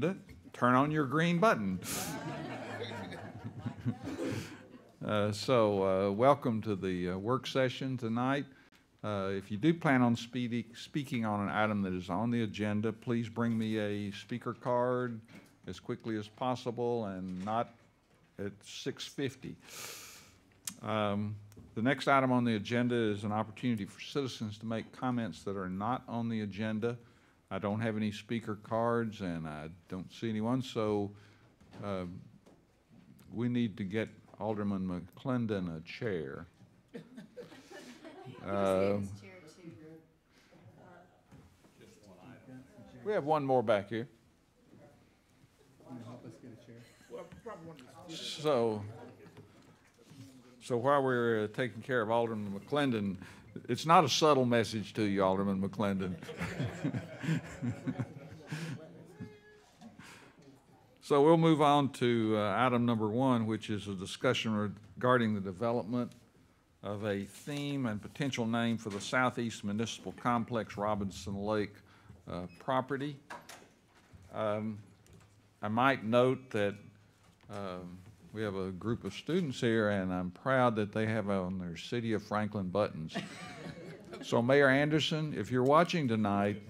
turn on your green button. Welcome to the work session tonight. If you do plan on speaking on an item that is on the agenda, please bring me a speaker card as quickly as possible and not at 6:50. The next item on the agenda is an opportunity for citizens to make comments that are not on the agenda. I don't have any speaker cards and I don't see anyone, so we need to get Alderman McClendon a chair. We have one more back here. So while we're taking care of Alderman McClendon, it's not a subtle message to you, Alderman McClendon. So we'll move on to item number 1, which is a discussion regarding the development of a theme and potential name for the Southeast Municipal Complex Robinson Lake property. I might note that we have a group of students here, and I'm proud that they have on their City of Franklin buttons. So Mayor Anderson, if you're watching tonight,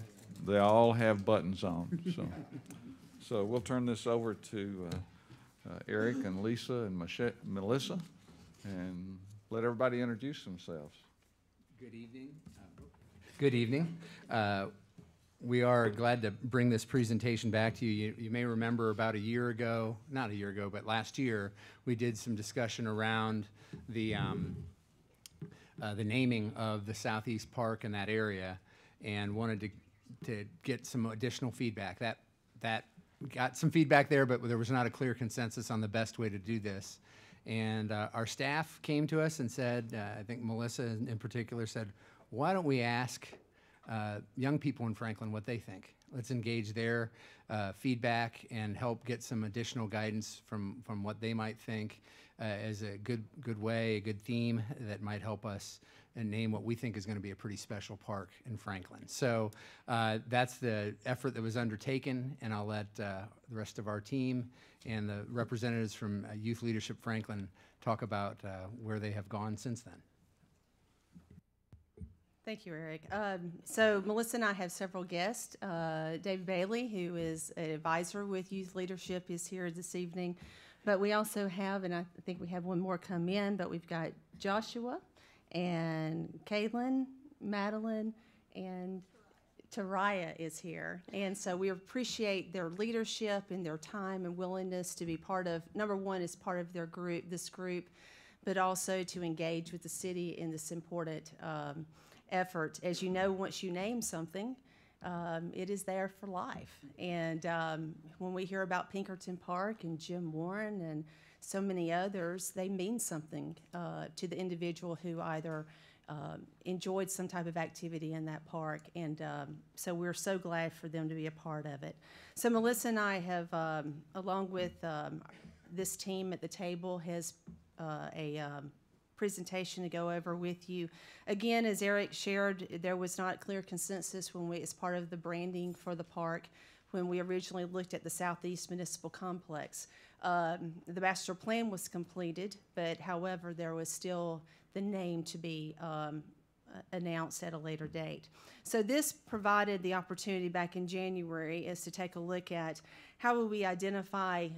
they all have buttons on. So we'll turn this over to Eric and Lisa and Melissa, and let everybody introduce themselves. Good evening. Good evening. We are glad to bring this presentation back to you. You may remember about a year ago, not a year ago, but last year, we did some discussion around the naming of the Southeast Park in that area, and wanted to get some additional feedback. That got some feedback there, but there was not a clear consensus on the best way to do this. And our staff came to us and said, I think Melissa in particular said, why don't we ask young people in Franklin what they think? Let's engage their feedback and help get some additional guidance from what they might think as a good way, a good theme that might help us and name what we think is going to be a pretty special park in Franklin. So that's the effort that was undertaken, and I'll let the rest of our team and the representatives from Youth Leadership Franklin talk about where they have gone since then. Thank you, Eric. So Melissa and I have several guests. Dave Bailey, who is an advisor with Youth Leadership, is here this evening. But we also have, and I think we have one more come in, but we've got Joshua and Caitlin, Madeline, and Taraya is here. And so we appreciate their leadership and their time and willingness to be part of, number one, is part of their group, this group, but also to engage with the city in this important effort. As you know, once you name something, it is there for life. And when we hear about Pinkerton Park and Jim Warren and so many others, they mean something to the individual who either enjoyed some type of activity in that park. And so we're so glad for them to be a part of it. So Melissa and I have, along with this team at the table, has a presentation to go over with you. Again, as Eric shared, there was not clear consensus as part of the branding for the park when we originally looked at the Southeast Municipal Complex. The master plan was completed, but however, there was still the name to be announced at a later date. So this provided the opportunity back in January is to take a look at how will we identify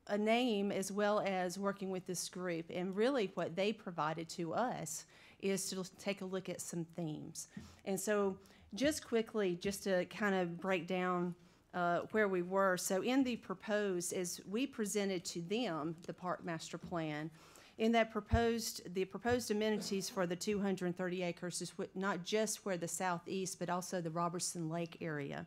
a name, as well as working with this group. And really what they provided to us is to take a look at some themes. And so just quickly, just to kind of break down where we were. So in the proposed, as we presented to them, the park master plan, in that the proposed amenities for the 230 acres is not just where the southeast, but also the Robertson Lake area,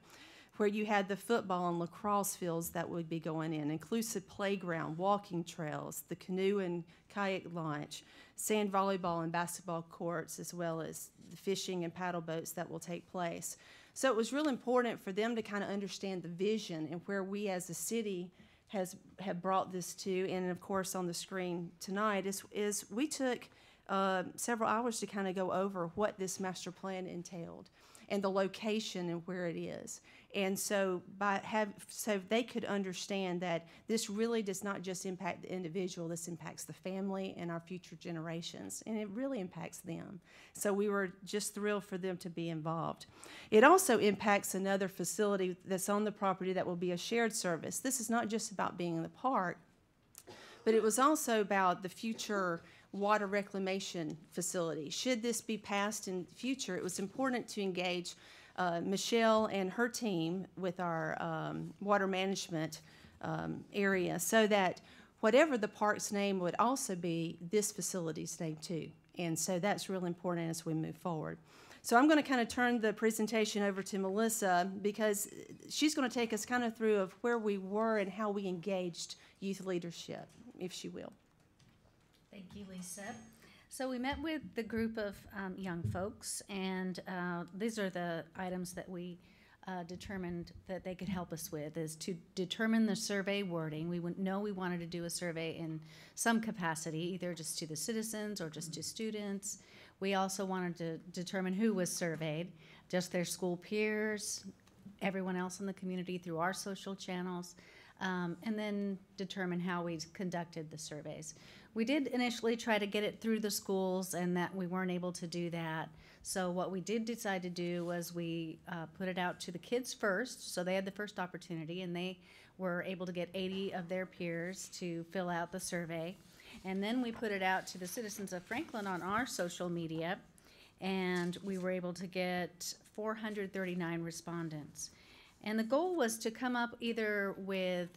where you had the football and lacrosse fields that would be going in, inclusive playground, walking trails, the canoe and kayak launch, sand volleyball and basketball courts, as well as the fishing and paddle boats that will take place. So it was real important for them to kind of understand the vision and where we as a city have brought this to. And of course on the screen tonight is we took several hours to kind of go over what this master plan entailed and the location and where it is. And so so they could understand that this really does not just impact the individual, this impacts the family and our future generations, and it really impacts them. So we were just thrilled for them to be involved. It also impacts another facility that's on the property that will be a shared service. This is not just about being in the park, but it was also about the future water reclamation facility. Should this be passed in the future, it was important to engage Michelle and her team with our water management area, so that whatever the park's name would also be this facility's name too. And so that's really important as we move forward. So I'm going to kind of turn the presentation over to Melissa, because she's going to take us kind of through of where we were and how we engaged youth leadership, if she will. Thank you, Lisa. So we met with the group of young folks, and these are the items that we determined that they could help us with, is to determine the survey wording. We know we wanted to do a survey in some capacity, either just to the citizens or just to students. We also wanted to determine who was surveyed, just their school peers, everyone else in the community through our social channels, and then determine how we conducted the surveys. We did initially try to get it through the schools, and that we weren't able to do that. So what we did decide to do was we put it out to the kids first, so they had the first opportunity, and they were able to get 80 of their peers to fill out the survey. And then we put it out to the citizens of Franklin on our social media, and we were able to get 439 respondents. And the goal was to come up either with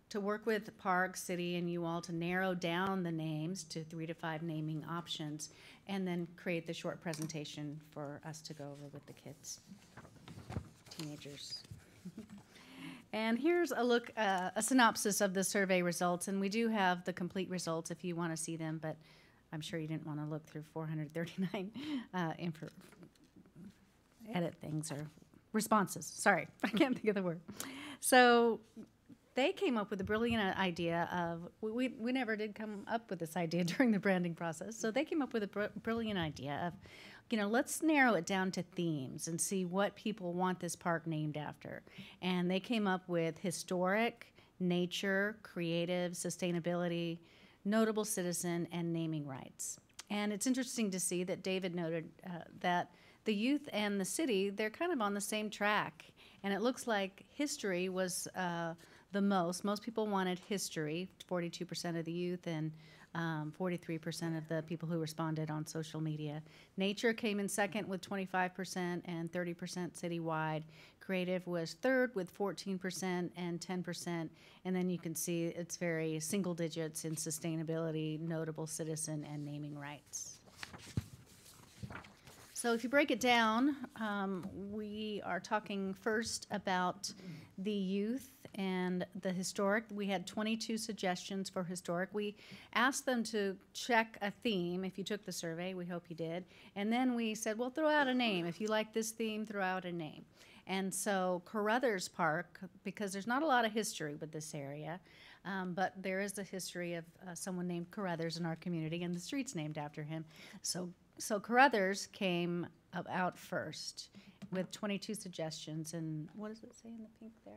to work with Park, City, and you all to narrow down the names to 3 to 5 naming options, and then create the short presentation for us to go over with the kids, teenagers. And here's a look, a synopsis of the survey results, and we do have the complete results if you want to see them, but I'm sure you didn't want to look through 439 edit things or responses. Sorry, I can't think of the word. So they came up with a brilliant idea of, we never did come up with this idea during the branding process, so they came up with a brilliant idea of, let's narrow it down to themes and see what people want this park named after. And they came up with historic, nature, creative, sustainability, notable citizen, and naming rights. And it's interesting to see that David noted that the youth and the city, they're kind of on the same track. And it looks like history was the most. Most people wanted history, 42% of the youth, and 43% of the people who responded on social media. Nature came in second with 25% and 30% citywide. Creative was third with 14% and 10%. And then you can see it's very single digits in sustainability, notable citizen, and naming rights. So if you break it down, we are talking first about the youth and the historic. We had 22 suggestions for historic. We asked them to check a theme. If you took the survey, we hope you did. And then we said, well, throw out a name. If you like this theme, throw out a name. And so Carruthers Park, because there's not a lot of history with this area, but there is a history of someone named Carruthers in our community, and the street's named after him. So Carruthers came out first with 22 suggestions, and what does it say in the pink there?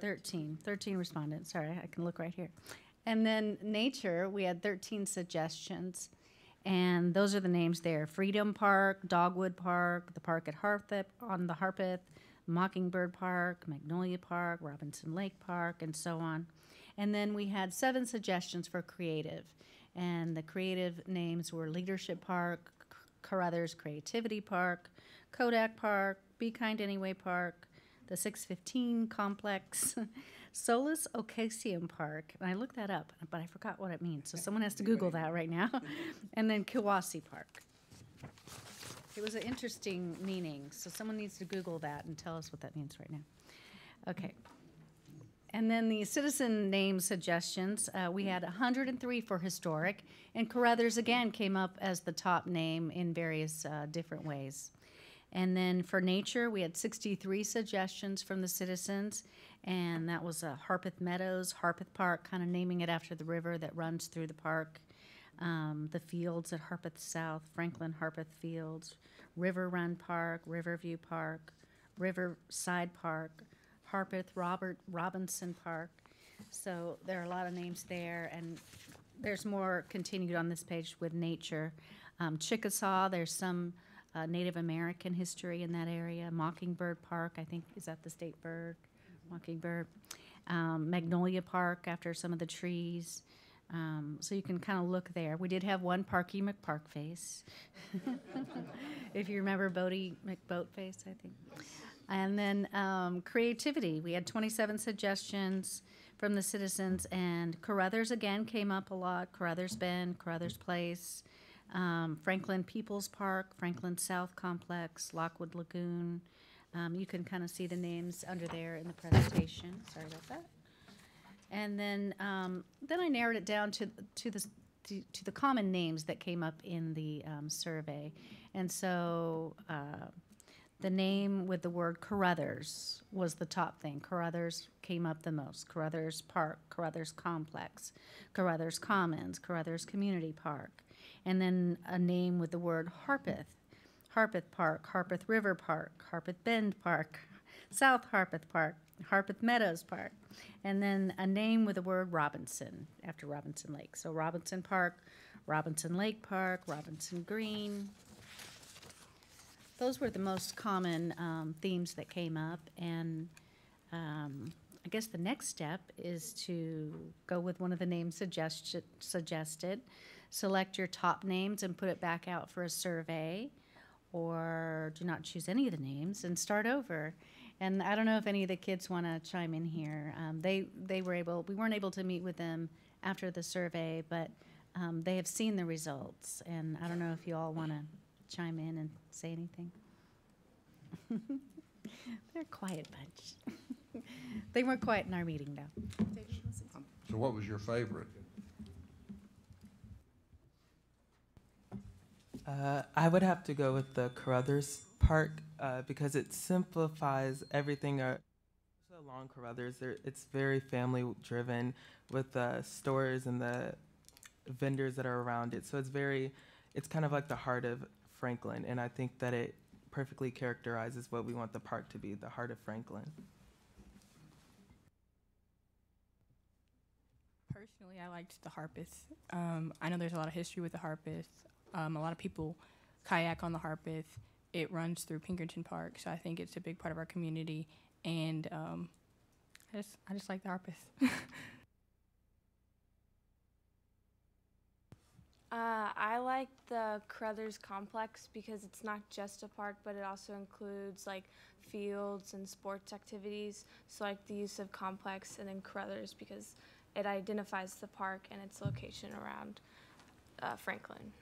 13 respondents. Sorry, I can look right here. And then Nature, we had 13 suggestions, and those are the names there: Freedom Park, Dogwood Park, the park at on the Harpeth, Mockingbird Park, Magnolia Park, Robinson Lake Park, and so on. And then we had 7 suggestions for creative, and the creative names were Leadership Park, Carruthers Creativity Park, Kodak Park, Be Kind Anyway Park, the 615 Complex, Solus Ocasium Park, and I looked that up, but I forgot what it means, so someone has to Google that right now, and then Kiwasi Park. It was an interesting meaning, so someone needs to Google that and tell us what that means right now. Okay. And then the citizen name suggestions, we had 103 for historic, and Carruthers again came up as the top name in various different ways. And then for nature, we had 63 suggestions from the citizens, and that was Harpeth Meadows, Harpeth Park, kind of naming it after the river that runs through the park. The fields at Harpeth South, Franklin Harpeth Fields, River Run Park, Riverview Park, Riverside Park, Harpeth Robert Robinson Park. So there are a lot of names there, and there's more continued on this page with nature. Chickasaw, there's some Native American history in that area. Mockingbird Park, I think, is that the state bird? Mockingbird. Magnolia Park, after some of the trees. So you can kind of look there. We did have one Parky McParkface, if you remember Bodie McBoatface, I think. And then creativity. We had 27 suggestions from the citizens, and Carruthers again came up a lot. Carruthers Bend, Carruthers Place, Franklin Peoples Park, Franklin South Complex, Lockwood Lagoon. You can kind of see the names under there in the presentation. Sorry about that. And then I narrowed it down to the common names that came up in the survey. And so the name with the word Carruthers was the top thing. Carruthers came up the most. Carruthers Park, Carruthers Complex, Carruthers Commons, Carruthers Community Park. And then a name with the word Harpeth. Harpeth Park, Harpeth River Park, Harpeth Bend Park, South Harpeth Park, Harpeth Meadows Park, and then a name with the word Robinson, after Robinson Lake. So Robinson Park, Robinson Lake Park, Robinson Green. Those were the most common themes that came up, and I guess the next step is to go with one of the names suggested, select your top names and put it back out for a survey, or do not choose any of the names and start over. And I don't know if any of the kids want to chime in here. We weren't able to meet with them after the survey, but they have seen the results. And I don't know if you all want to chime in and say anything. They're a quiet bunch. They weren't quiet in our meeting, though. So what was your favorite? I would have to go with the Carruthers Park because it simplifies everything. Along Carruthers, it's very family driven with the stores and the vendors that are around it. So it's kind of like the heart of Franklin, and I think that it perfectly characterizes what we want the park to be, the heart of Franklin. Personally, I liked the Harpeth. I know there's a lot of history with the Harpeth. A lot of people kayak on the Harpeth. It runs through Pinkerton Park, so I think it's a big part of our community. And I just like the Harpeth. I like the Carruthers Complex because it's not just a park, but it also includes like fields and sports activities. So like the use of complex and then Carruthers because it identifies the park and its location around Franklin.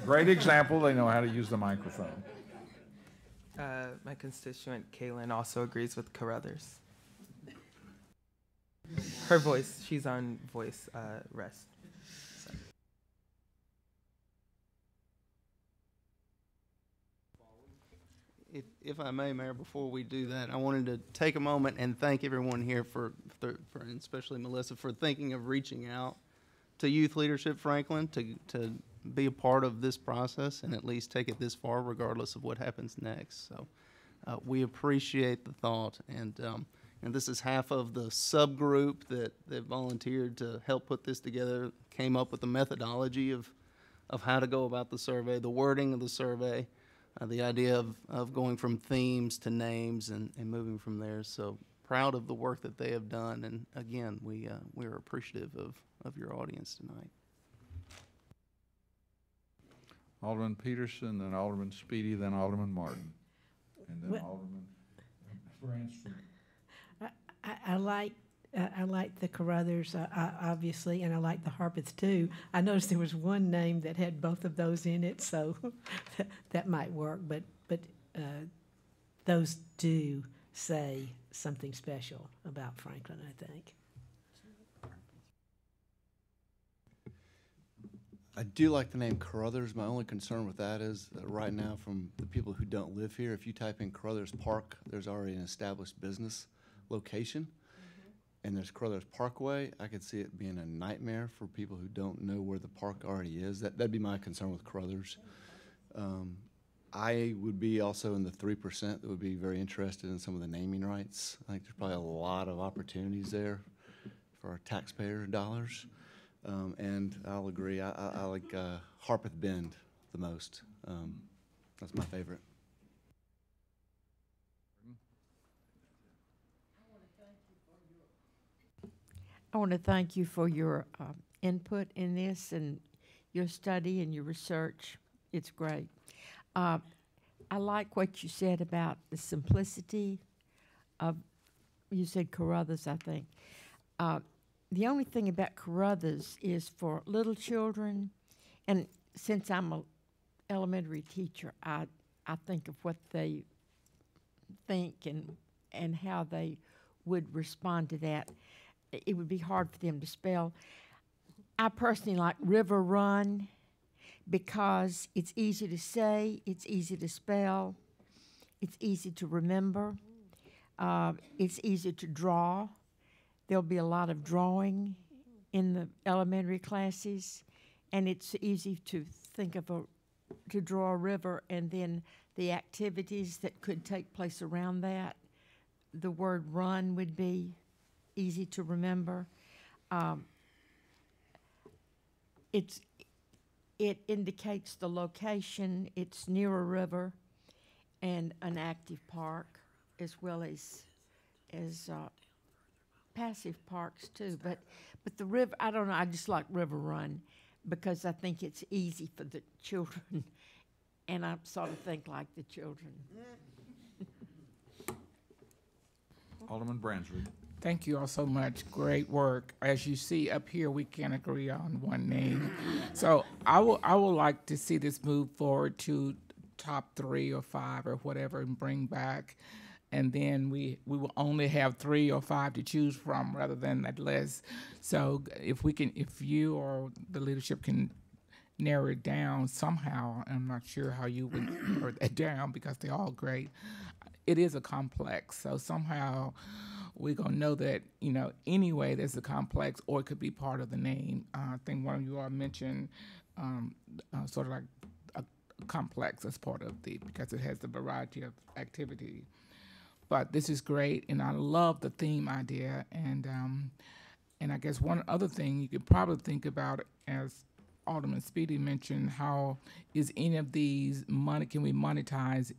Great example. They know how to use the microphone. My constituent, Kaylin, also agrees with Carruthers. Her voice, she's on voice rest. So. If I may, Mayor, before we do that, I wanted to take a moment and thank everyone here and especially Melissa, for thinking of reaching out to Youth Leadership Franklin to be a part of this process and at least take it this far regardless of what happens next. So we appreciate the thought, and this is half of the subgroup that volunteered to help put this together, came up with the methodology of how to go about the survey, the wording of the survey, the idea of going from themes to names and moving from there. So proud of the work that they have done, and again, we're appreciative of your audience tonight. Alderman Peterson, then Alderman Speedy, then Alderman Martin, and then Alderman Bransford. I like the Carruthers, obviously, and I like the Harpeth too. I noticed there was one name that had both of those in it, so that might work. But those do say something special about Franklin, I think. I do like the name Carruthers. My only concern with that is that right now, from the people who don't live here, if you type in Carruthers Park, there's already an established business location. and there's Carruthers Parkway. I could see it being a nightmare for people who don't know where the park already is. That'd be my concern with Carruthers. I would be also in the 3% that would be very interested in some of the naming rights. I think there's probably a lot of opportunities there for our taxpayer dollars. And I'll agree, I like Harpeth Bend the most. That's my favorite. I want to thank you for your input in this and your study and your research. It's great. I like what you said about the simplicity of, you said Carruthers, I think. The only thing about Carruthers is for little children, and since I'm an elementary teacher, I think of what they think and how they would respond to that. It would be hard for them to spell. I personally like River Run because it's easy to say, it's easy to spell, it's easy to remember, it's easy to draw. There'll be a lot of drawing in the elementary classes, and it's easy to think of to draw a river, and then the activities that could take place around that. The word run would be easy to remember. It indicates the location. It's near a river and an active park, as well as passive parks too. But the river, I don't know. I just like River Run because I think it's easy for the children, and I sort of think like the children. Alderman Bransford. Thank you all so much. Great work. As you see up here, we can't agree on one name. So I would like to see this move forward to top 3 or 5 or whatever and bring back. And then we will only have 3 or 5 to choose from rather than that list. So if you or the leadership can narrow it down somehow, I'm not sure how you would narrow that down because they're all great. It is a complex, so somehow we're going to know that, anyway, there's a complex, or it could be part of the name. I think one of you all mentioned sort of like a complex as part of because it has the variety of activity. But this is great, and I love the theme idea. And I guess one other thing you could probably think about, as Alderman Speedy mentioned, how is any of these can we monetize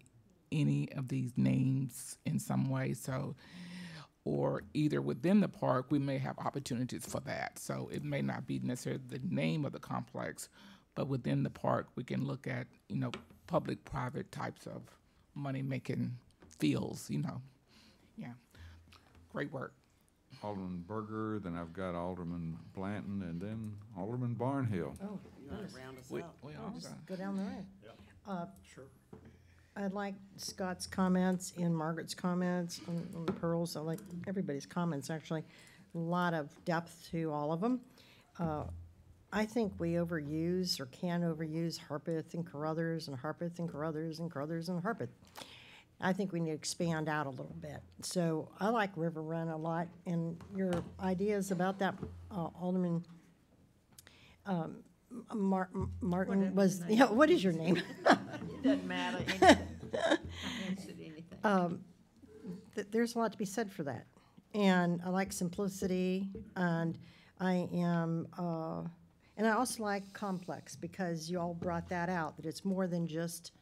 any of these names in some way? So, or either within the park, we may have opportunities for that. So it may not be necessarily the name of the complex, but within the park, we can look at, public-private types of money-making fields, Yeah, great work. Alderman Berger, then I've got Alderman Blanton, and then Alderman Barnhill. Oh, round us out. We all Just done. go down the road. Sure. I'd like Scott's comments and Margaret's comments on the pearls. I like everybody's comments, actually. A lot of depth to all of them. I think we overuse or can overuse Harpeth and Carruthers and Harpeth and Carruthers and Carruthers and Harpeth. I think we need to expand out a little bit. So I like River Run a lot, and your ideas about that, Alderman Martin was, what is your name? It doesn't matter. I answered anything. There's a lot to be said for that. And I like simplicity, and I also like complex, because you all brought that out, that it's more than just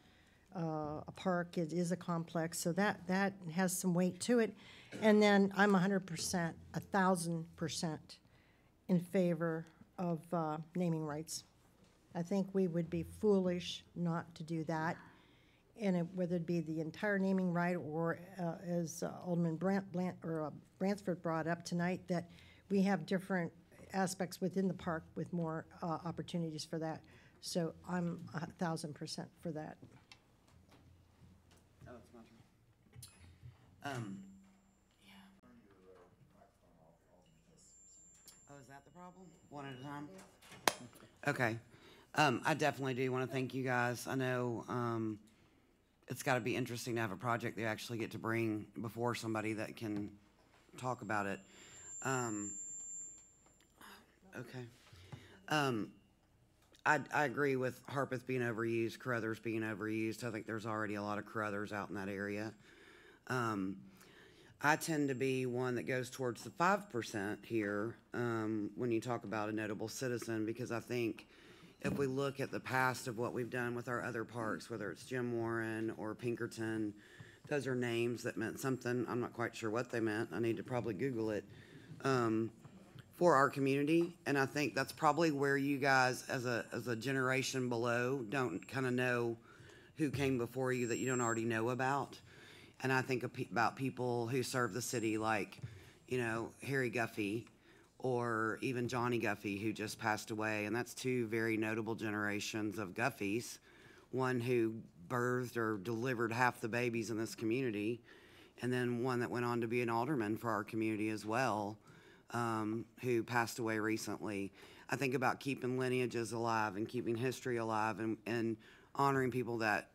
a park, it is a complex, so that has some weight to it. And then I'm 100%, 1,000% in favor of naming rights. I think we would be foolish not to do that, and whether it be the entire naming right, or as Alderman Bransford brought up tonight, that we have different aspects within the park with more opportunities for that. So I'm 1,000% for that. Oh, it's my turn. Yeah. Oh, is that the problem? One at a time? Okay. I definitely do want to thank you guys. I know it's got to be interesting to have a project they actually get to bring before somebody that can talk about it. Okay. I agree with Harpeth being overused, Carruthers being overused. I think there's already a lot of Carruthers out in that area. I tend to be one that goes towards the 5% here when you talk about a notable citizen, because I think if we look at the past of what we've done with our other parks, whether it's Jim Warren or Pinkerton, those are names that meant something. I'm not quite sure what they meant. I need to probably Google it. For our community, and I think that's probably where you guys, as a generation below, don't kind of know who came before you that you don't already know about. And I think about people who serve the city, like, you know, Harry Guffey, or even Johnny Guffey, who just passed away, and that's two very notable generations of Guffeys. One who birthed or delivered half the babies in this community, and then one that went on to be an alderman for our community as well. Who passed away recently. I think about keeping lineages alive and keeping history alive and honoring people that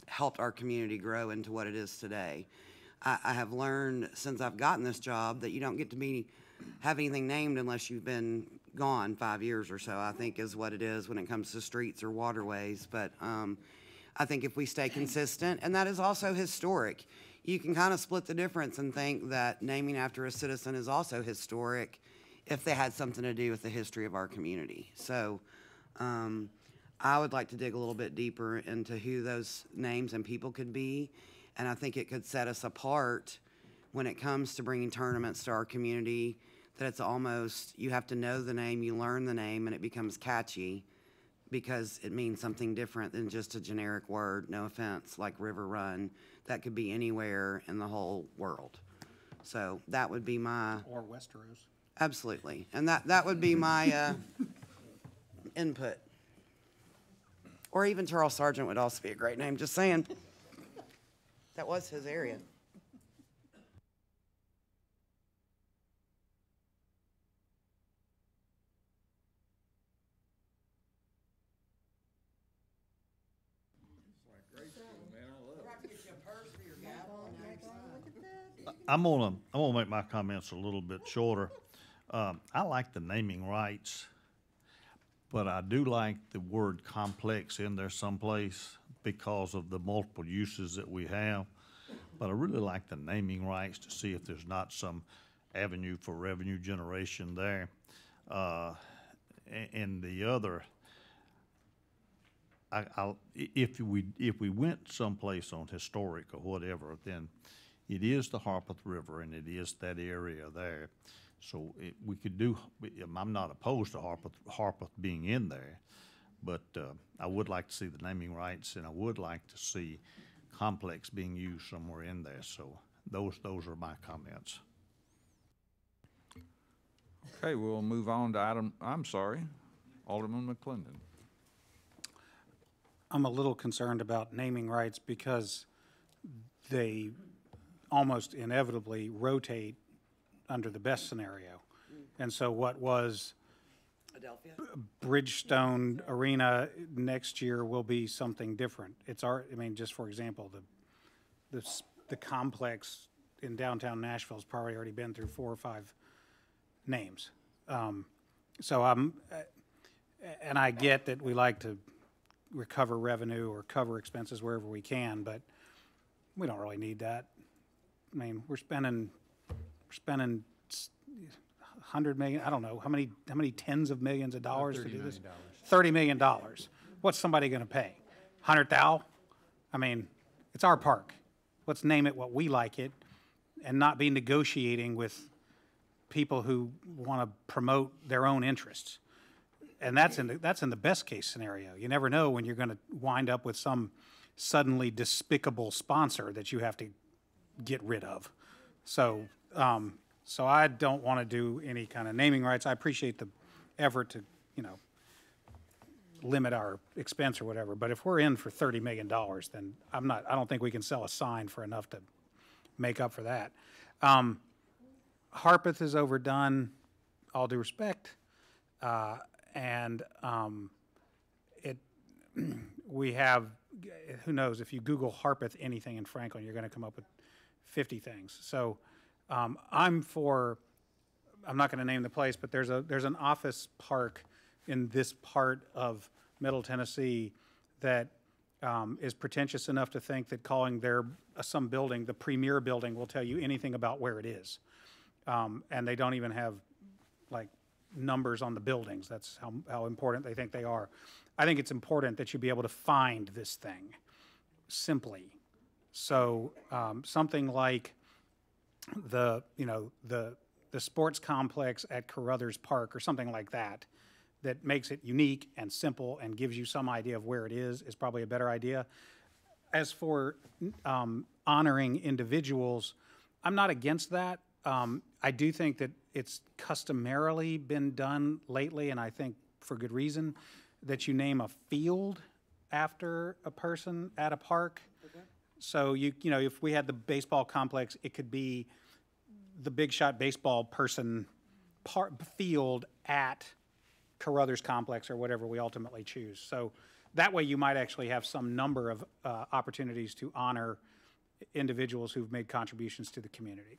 helped our community grow into what it is today. I have learned since I've gotten this job that you don't get to have anything named unless you've been gone 5 years or so, I think is what it is when it comes to streets or waterways. But I think if we stay consistent, and that is also historic, you can kind of split the difference and think that naming after a citizen is also historic if they had something to do with the history of our community. So I would like to dig a little bit deeper into who those names and people could be, and I think it could set us apart when it comes to bringing tournaments to our community, that it's almost, you have to know the name, you learn the name, and it becomes catchy because it means something different than just a generic word, no offense, like River Run. That could be anywhere in the whole world. So that would be my... Or Westeros. Absolutely. And that would be my input. Or even Charles Sargent would also be a great name, just saying. That was his area. I'm gonna make my comments a little bit shorter. I like the naming rights, but I do like the word complex in there someplace because of the multiple uses that we have. But I really like the naming rights to see if there's not some avenue for revenue generation there. And the other, if we went someplace on historic or whatever, then it is the Harpeth River and it is that area there. So we could do, I'm not opposed to Harpeth being in there, but I would like to see the naming rights, and I would like to see complex being used somewhere in there. So those are my comments. Okay, we'll move on to Alderman McClendon. I'm a little concerned about naming rights because they almost inevitably rotate under the best scenario. And so what was Adelphia? Bridgestone Arena next year will be something different. Just for example, the complex in downtown Nashville has probably already been through 4 or 5 names. And I get that we like to recover revenue or cover expenses wherever we can, but we don't really need that. I mean, we're spending $100 million. I don't know how many tens of millions of dollars to do this. $30 million. What's somebody going to pay? $100,000? I mean, it's our park. Let's name it what we like it, and not be negotiating with people who want to promote their own interests. And that's in the best case scenario. You never know when you're going to wind up with some suddenly despicable sponsor that you have to get rid of. So I don't want to do any kind of naming rights. I appreciate the effort to, limit our expense or whatever. But if we're in for $30 million, then I don't think we can sell a sign for enough to make up for that. Harpeth is overdone, all due respect. We have, who knows, if you Google Harpeth anything in Franklin, you're going to come up with 50 things. So I'm not going to name the place, but there's an office park in this part of Middle Tennessee that is pretentious enough to think that calling their some building the premier building will tell you anything about where it is, and they don't even have like numbers on the buildings. That's how important they think they are. I think it's important that you be able to find this thing simply. So something like the sports complex at Carruthers Park or something like that, that makes it unique and simple and gives you some idea of where it is probably a better idea. As for honoring individuals, I'm not against that. I do think that it's customarily been done lately, and I think for good reason, that you name a field after a person at a park. Okay. So if we had the baseball complex, it could be the Big Shot baseball person field at Carruthers Complex or whatever we ultimately choose. So that way you might actually have some number of opportunities to honor individuals who've made contributions to the community.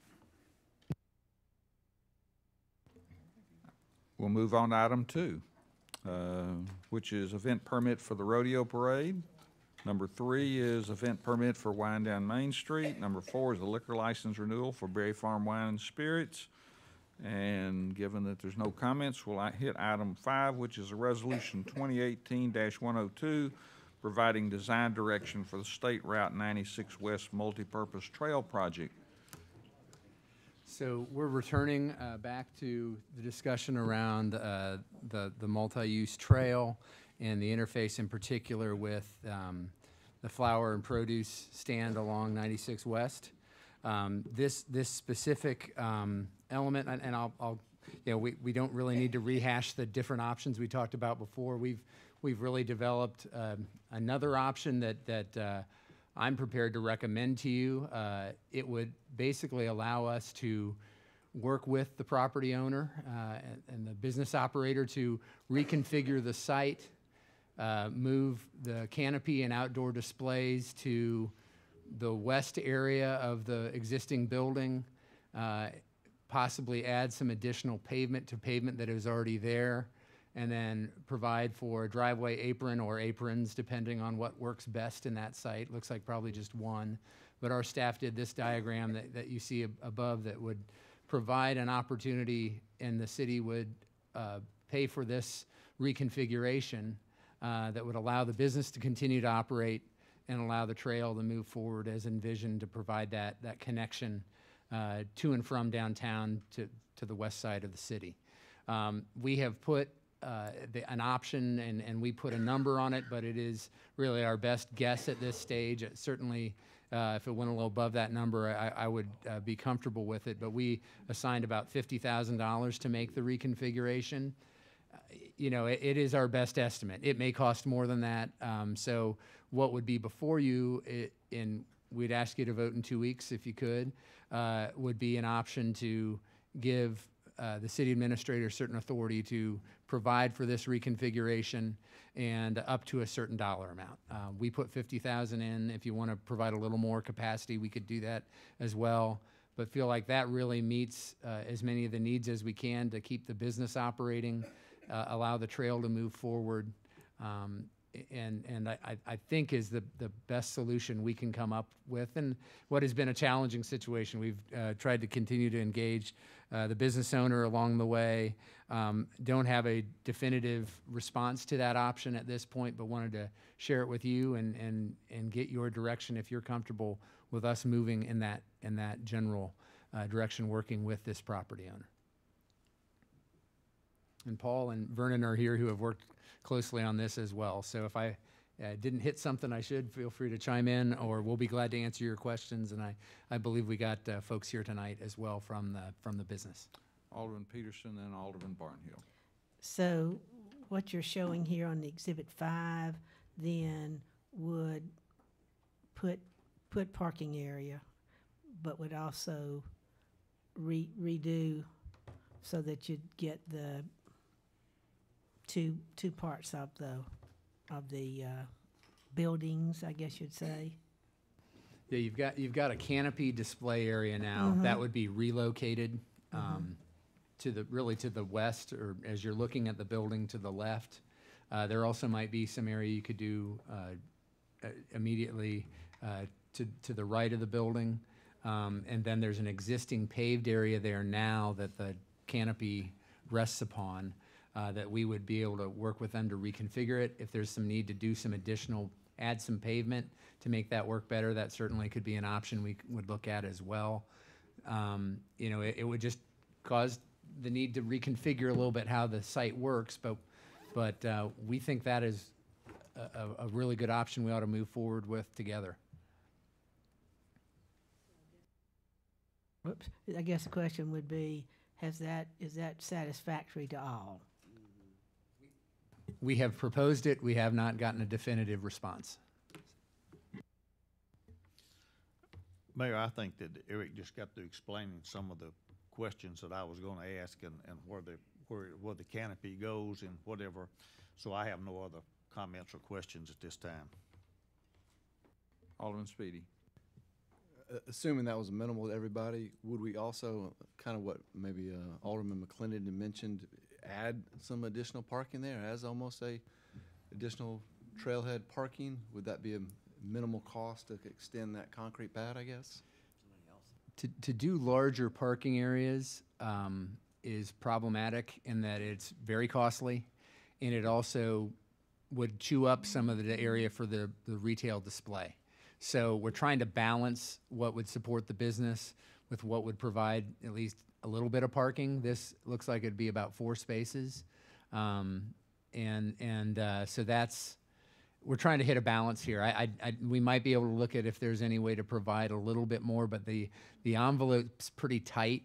We'll move on to item 2, which is event permit for the rodeo parade. Number 3 is event permit for Wine Down Main Street. Number 4 is the liquor license renewal for Berry Farm Wine and Spirits. And given that there's no comments, we'll hit item 5, which is a resolution 2018-102, providing design direction for the State Route 96 West Multipurpose Trail Project. So we're returning back to the discussion around the multi-use trail and the interface in particular with the flower and produce stand along 96 West. This specific element, and I'll we don't really need to rehash the different options we talked about before. We've really developed another option that I'm prepared to recommend to you. It would basically allow us to work with the property owner and the business operator to reconfigure the site, move the canopy and outdoor displays to the west area of the existing building, possibly add some additional pavement to pavement that is already there, and then provide for a driveway apron or aprons, depending on what works best in that site. Looks like probably just one. But our staff did this diagram that you see above that would provide an opportunity, and the city would pay for this reconfiguration that would allow the business to continue to operate and allow the trail to move forward as envisioned, to provide that connection to and from downtown to the west side of the city. We have put an option, and we put a number on it, but it is really our best guess at this stage. Certainly, if it went a little above that number, I would be comfortable with it, but we assigned about $50,000 to make the reconfiguration. It is our best estimate. It may cost more than that. So what would be before you, and we'd ask you to vote in 2 weeks if you could, would be an option to give the city administrator certain authority to provide for this reconfiguration and up to a certain dollar amount. We put $50,000 in. If you want to provide a little more capacity, we could do that as well. But feel like that really meets as many of the needs as we can to keep the business operating, allow the trail to move forward, and I think is the best solution we can come up with. And what has been a challenging situation, we've tried to continue to engage the business owner along the way. Don't have a definitive response to that option at this point, but wanted to share it with you and get your direction if you're comfortable with us moving in that general direction, working with this property owner. And Paul and Vernon are here, who have worked closely on this as well. So if I didn't hit something I should, feel free to chime in, or we'll be glad to answer your questions. And I believe we got folks here tonight as well from the business. Alderman Peterson and Alderman Barnhill. So what you're showing here on the Exhibit 5 then would put parking area, but would also redo so that you'd get the two parts of the buildings, I guess you'd say. Yeah, you've got a canopy display area now. That would be relocated to the west, or as you're looking at the building to the left. There also might be some area you could do immediately to the right of the building. And then there's an existing paved area there now that the canopy rests upon, that we would be able to work with them to reconfigure it. If there's some need to do some additional, add some pavement to make that work better, that certainly could be an option we would look at as well. You know, it would just cause the need to reconfigure a little bit how the site works, but we think that is a really good option we ought to move forward with together. Whoops. I guess the question would be, is that satisfactory to all? We have proposed it. We have not gotten a definitive response. Mayor, I think that Eric just got through explaining some of the questions that I was going to ask and where the canopy goes and whatever. So I have no other comments or questions at this time. Alderman Speedy. Assuming that was minimal to everybody, would we also, kind of what maybe Alderman McClendon had mentioned, add some additional parking there as almost a additional trailhead parking? Would that be a minimal cost to extend that concrete pad, I guess? To do larger parking areas is problematic in that it's very costly, and it also would chew up some of the area for the retail display. So we're trying to balance what would support the business with what would provide at least a little bit of parking. This looks like it'd be about 4 spaces. So that's, we're trying to hit a balance here. We might be able to look at if there's any way to provide a little bit more, but the envelope's pretty tight.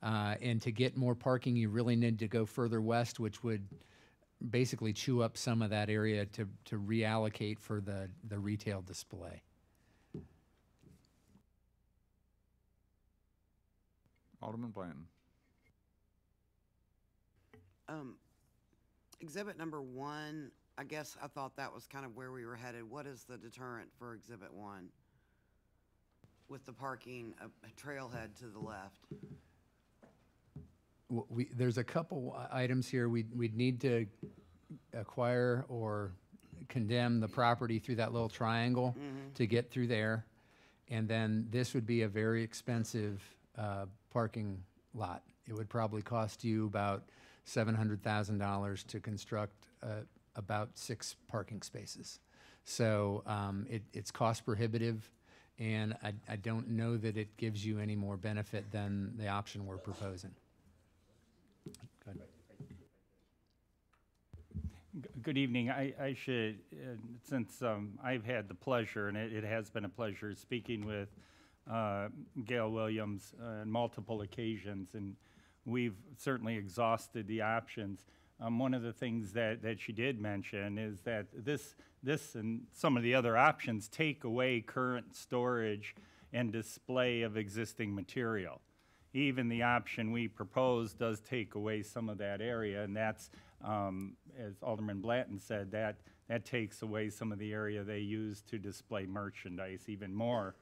And to get more parking, you really need to go further west, which would basically chew up some of that area to reallocate for the retail display. Alderman Blanton. Exhibit number 1, I guess I thought that was kind of where we were headed. What is the deterrent for Exhibit 1 with the parking, a trailhead to the left? There's a couple items here. We'd need to acquire or condemn the property through that little triangle to get through there. And then this would be a very expensive parking lot. It would probably cost you about $700,000 to construct about 6 parking spaces. So it's cost prohibitive, and I don't know that it gives you any more benefit than the option we're proposing. Go ahead. Good evening. I should, since I've had the pleasure, and it has been a pleasure, speaking with Gail Williams on multiple occasions, and we've certainly exhausted the options. One of the things that she did mention is that this and some of the other options take away current storage and display of existing material. Even the option we propose does take away some of that area, and that's, as Alderman Blanton said, that takes away some of the area they use to display merchandise, even more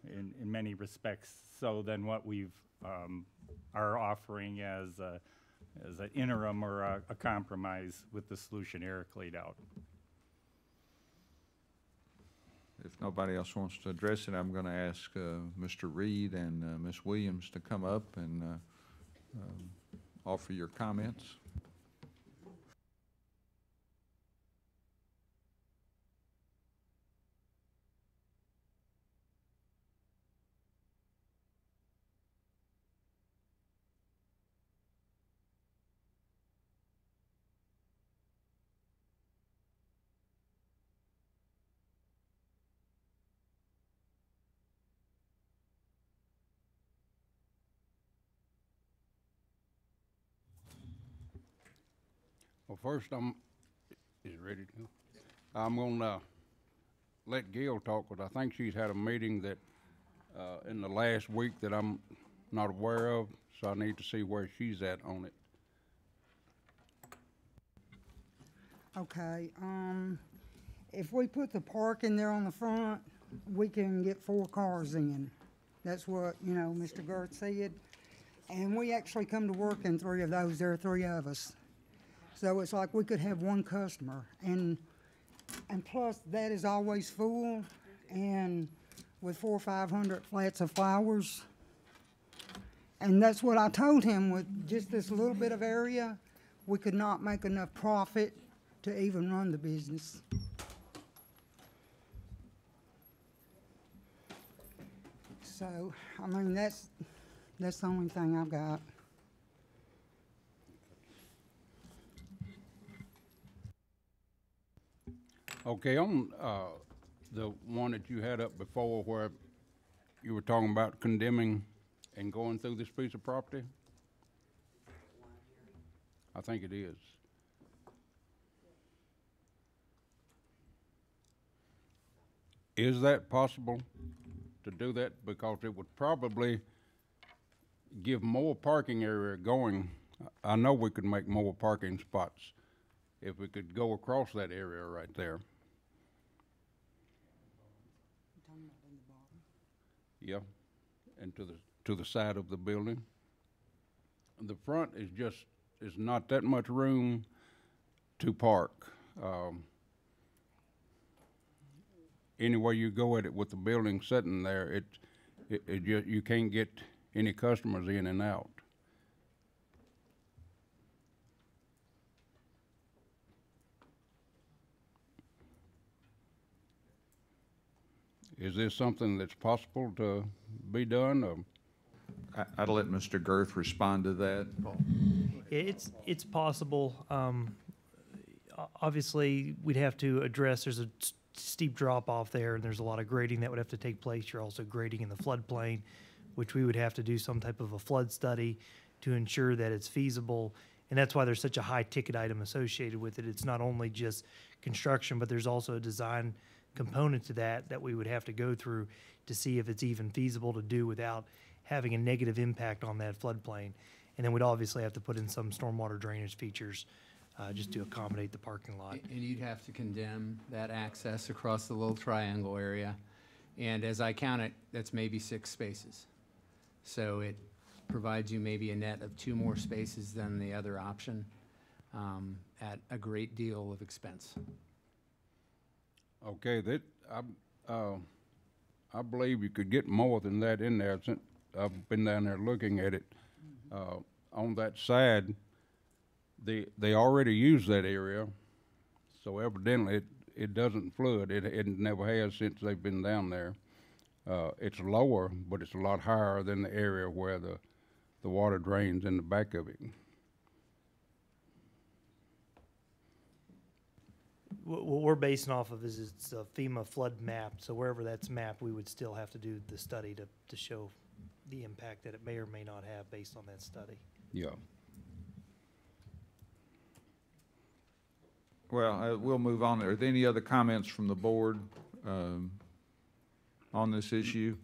in many respects so than what we've are offering as an interim or a compromise with the solution Eric laid out. If nobody else wants to address it, I'm going to ask Mr. Reed and Ms. Williams to come up and offer your comments. Well, first, is it ready to go? I'm gonna let Gail talk, because I think she's had a meeting that, in the last week that I'm not aware of, so I need to see where she's at on it. Okay, if we put the park in there on the front, we can get 4 cars in. That's what, you know, Mr. Girth said. And we actually come to work in 3 of those. There are 3 of us. So it's like we could have 1 customer. And plus, that is always full. And with 400 or 500 flats of flowers. And that's what I told him, with just this little bit of area, we could not make enough profit to even run the business. So, I mean, that's the only thing I've got. Okay, on the one that you had up before where you were talking about condemning and going through this piece of property? I think it is. Is that possible to do that? Because it would probably give more parking area going. I know we could make more parking spots if we could go across that area right there. Yeah, and to the side of the building. The front is not that much room to park. Any way you go at it with the building sitting there, you can't get any customers in and out. Is this something that's possible to be done? Or? I'd let Mr. Girth respond to that. It's possible. Obviously, we'd have to address, there's a steep drop off there, and there's a lot of grading that would have to take place. You're also grading in the floodplain, which we would have to do some type of a flood study to ensure that it's feasible. And that's why there's such a high ticket item associated with it. It's not only just construction, but there's also a design component to that we would have to go through to see if it's even feasible to do without having a negative impact on that floodplain. And then we'd obviously have to put in some stormwater drainage features just to accommodate the parking lot. And you'd have to condemn that access across the little triangle area. And as I count it, that's maybe 6 spaces. So it provides you maybe a net of 2 more spaces than the other option at a great deal of expense. Okay, I believe you could get more than that in there. Since I've been down there looking at it. On that side, they already use that area, so evidently it doesn't flood. It never has since they've been down there. It's lower, but it's a lot higher than the area where the water drains in the back of it. What we're basing off of is it's a FEMA flood map, so wherever that's mapped, we would still have to do the study to show the impact that it may or may not have based on that study. Yeah. Well, we'll move on. Are there any other comments from the board on this issue?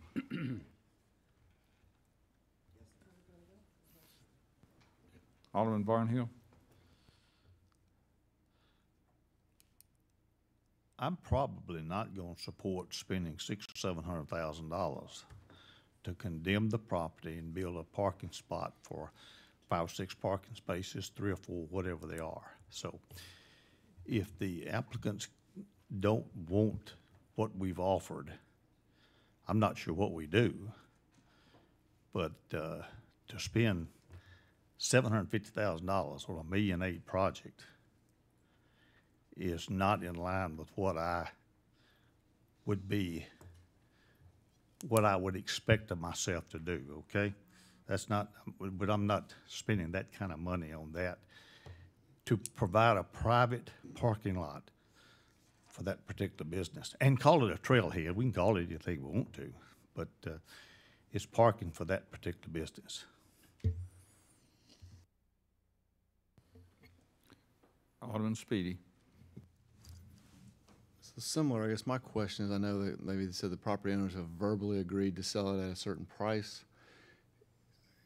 Alderman Barnhill? I'm probably not going to support spending $600,000 or $700,000 to condemn the property and build a parking spot for 5 or 6 parking spaces, 3 or 4, whatever they are. So if the applicants don't want what we've offered, I'm not sure what we do. But to spend $750,000 on a $1.8 million project is not in line with what I would expect of myself to do, okay? That's not, but I'm not spending that kind of money on that to provide a private parking lot for that particular business and call it a trailhead. We can call it anything we want to, but it's parking for that particular business. Alderman Speedy. So similar, I guess my question is, I know that maybe they said the property owners have verbally agreed to sell it at a certain price.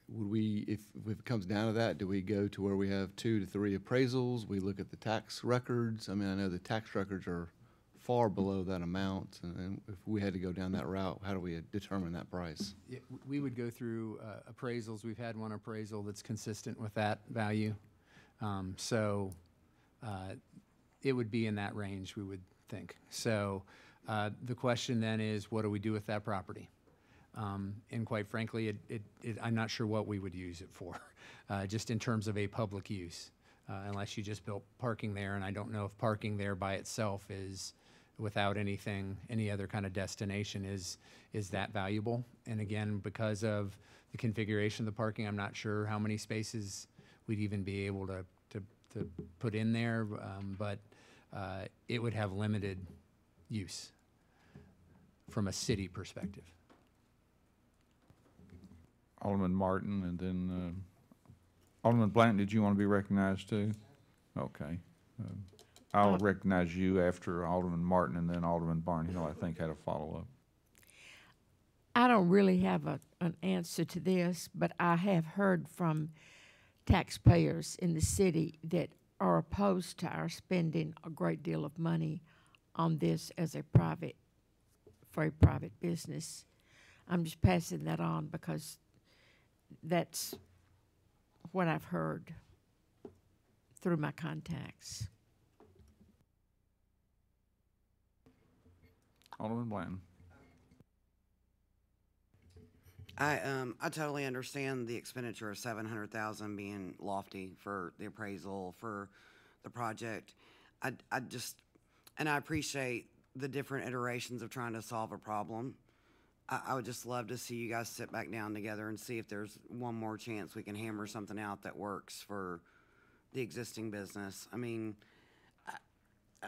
Would we, if it comes down to that, do we go to where we have 2 to 3 appraisals? We look at the tax records. I mean, I know the tax records are far below that amount, and if we had to go down that route, how do we determine that price? Yeah, we would go through appraisals. We've had one appraisal that's consistent with that value. So it would be in that range, we would think. So the question then is, what do we do with that property? And quite frankly, I'm not sure what we would use it for, just in terms of a public use, unless you just built parking there. And I don't know if parking there by itself is, without anything, any other kind of destination, is that valuable. And again, because of the configuration of the parking, I'm not sure how many spaces we'd even be able to put in there, but it would have limited use from a city perspective. Alderman Martin, and then Alderman Blanton, did you want to be recognized too? Okay. I'll recognize you after Alderman Martin, and then Alderman Barnhill, I think, had a follow-up. I don't really have an answer to this, but I have heard from taxpayers in the city that are opposed to our spending a great deal of money on this as for a private business. I'm just passing that on because that's what I've heard through my contacts. Alderman Blanton. I totally understand the expenditure of $700,000 being lofty for the appraisal for the project. I appreciate the different iterations of trying to solve a problem. I would just love to see you guys sit back down together and see if there's one more chance we can hammer something out that works for the existing business. I mean,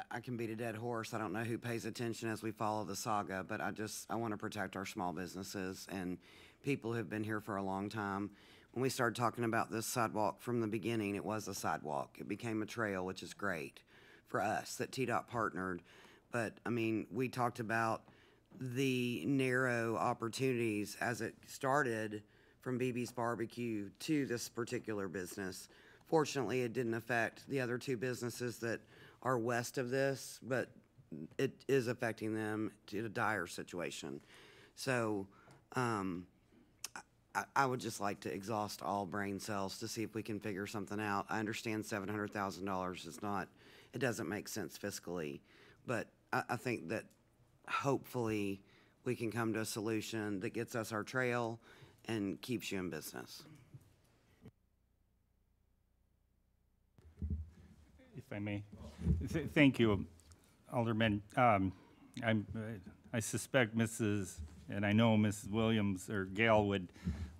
I can beat a dead horse. I don't know who pays attention as we follow the saga, but I want to protect our small businesses and people who've been here for a long time. When we started talking about this sidewalk from the beginning, it was a sidewalk. It became a trail, which is great for us that TDOT partnered. But, I mean, we talked about the narrow opportunities as it started from BB's Barbecue to this particular business. Fortunately, it didn't affect the other two businesses that are west of this, but it is affecting them to a dire situation. So I would just like to exhaust all brain cells to see if we can figure something out. I understand $700,000 is not, it doesn't make sense fiscally, but I think that hopefully we can come to a solution that gets us our trail and keeps you in business. If I may. Thank you, Alderman. I suspect and I know Mrs. Williams or Gail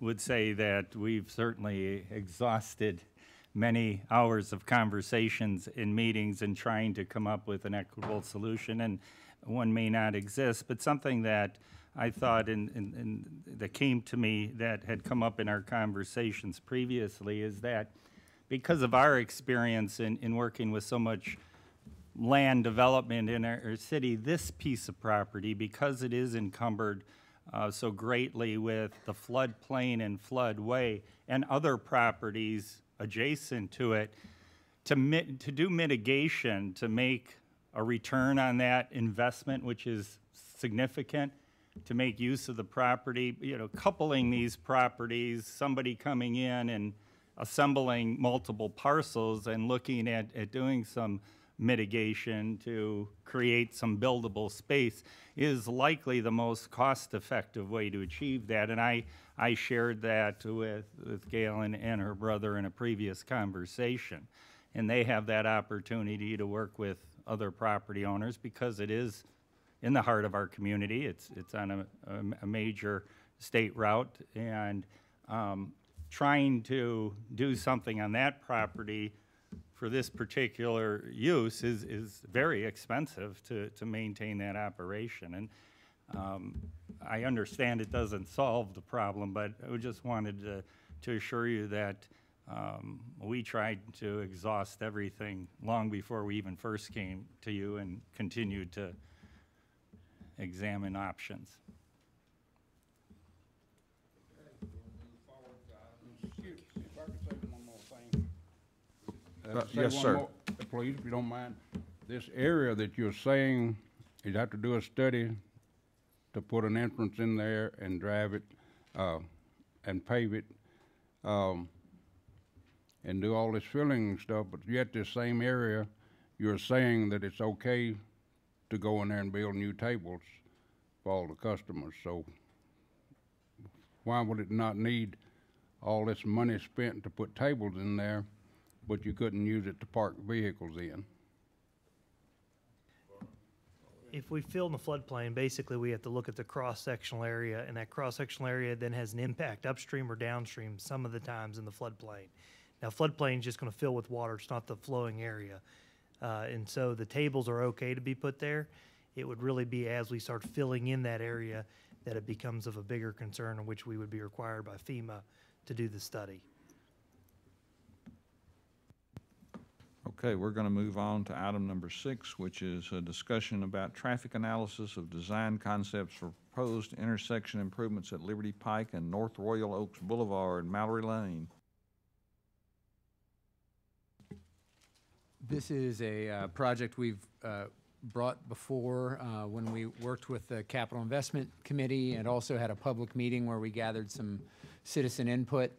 would say that we've certainly exhausted many hours of conversations in meetings and trying to come up with an equitable solution, and one may not exist, but something that I thought that came to me that had come up in our conversations previously is that because of our experience in working with so much land development in our city, this piece of property, because it is encumbered so greatly with the floodplain and floodway and other properties adjacent to it, to do mitigation, to make a return on that investment, which is significant, to make use of the property, coupling these properties, somebody coming in and assembling multiple parcels and looking at doing some mitigation to create some buildable space is likely the most cost-effective way to achieve that. And I shared that with Gail and her brother in a previous conversation. And they have that opportunity to work with other property owners because it is in the heart of our community. It's on a major state route, and trying to do something on that property for this particular use is very expensive to maintain that operation. And I understand it doesn't solve the problem, but I just wanted to assure you that we tried to exhaust everything long before we even first came to you and continued to examine options. If I could say one more thing. Yes, sir. Please, if you don't mind. This area that you're saying you'd have to do a study to put an entrance in there and drive it, and pave it, and do all this filling and stuff, but yet this same area, you're saying that it's okay to go in there and build new tables for all the customers, so why would it not need all this money spent to put tables in there, but you couldn't use it to park vehicles in? If we fill in the floodplain, basically we have to look at the cross-sectional area, and that cross-sectional area then has an impact upstream or downstream some of the times in the floodplain. Now, floodplain is just going to fill with water. It's not the flowing area. And so the tables are okay to be put there. It would really be as we start filling in that area that it becomes of a bigger concern, in which we would be required by FEMA to do the study. Okay, we're going to move on to item number 6, which is a discussion about traffic analysis of design concepts for proposed intersection improvements at Liberty Pike and North Royal Oaks Boulevard, Mallory Lane. This is a project we've brought before when we worked with the Capital Investment Committee, and also had a public meeting where we gathered some citizen input.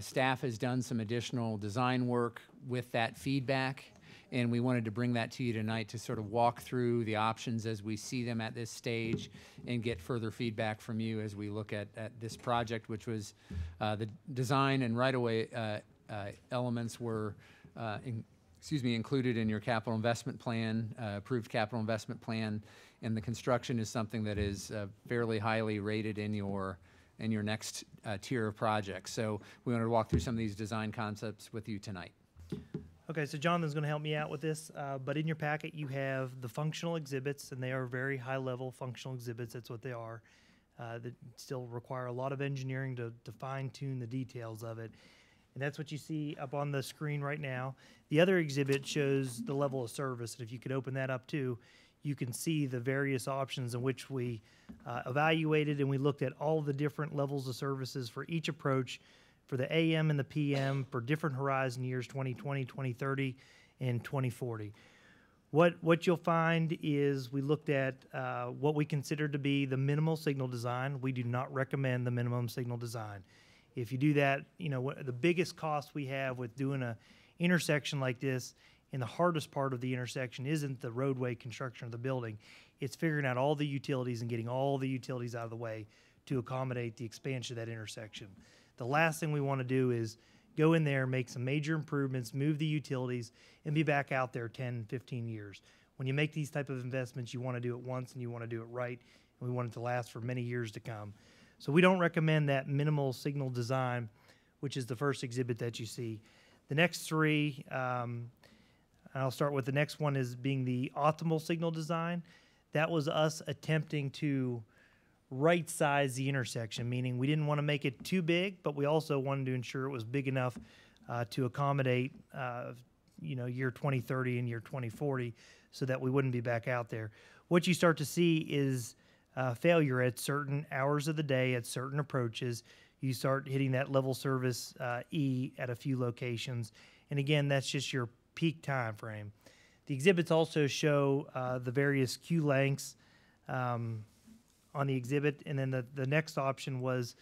Staff has done some additional design work with that feedback, and we wanted to bring that to you tonight to sort of walk through the options as we see them at this stage and get further feedback from you as we look at this project, which was the design and right-of-way elements were included in your capital investment plan, approved capital investment plan, and the construction is something that is fairly highly rated in your next tier of projects. So we wanted to walk through some of these design concepts with you tonight. Okay, so Jonathan's going to help me out with this, but in your packet you have the functional exhibits, and they are very high-level functional exhibits. That's what they are. That still require a lot of engineering to fine-tune the details of it. And that's what you see up on the screen right now. The other exhibit shows the level of service, and if you could open that up too, you can see the various options in which we evaluated, and we looked at all the different levels of services for each approach for the AM and the PM for different horizon years, 2020, 2030, and 2040. What you'll find is we looked at what we consider to be the minimal signal design. We do not recommend the minimum signal design. If you do that, you know, the biggest cost we have with doing a intersection like this, and the hardest part of the intersection isn't the roadway construction of the building. It's figuring out all the utilities and getting all the utilities out of the way to accommodate the expansion of that intersection. The last thing we want to do is go in there, make some major improvements, move the utilities, and be back out there 10, 15 years. When you make these type of investments, you want to do it once and you want to do it right, and we want it to last for many years to come. So we don't recommend that minimal signal design, which is the first exhibit that you see. The next three, I'll start with the next one as being the optimal signal design. That was us attempting to right size the intersection, meaning we didn't want to make it too big, but we also wanted to ensure it was big enough to accommodate year 2030 and year 2040 so that we wouldn't be back out there. What you start to see is failure at certain hours of the day, at certain approaches. You start hitting that level service E at a few locations. And again, that's just your peak time frame. The exhibits also show the various queue lengths on the exhibit. And then the next option was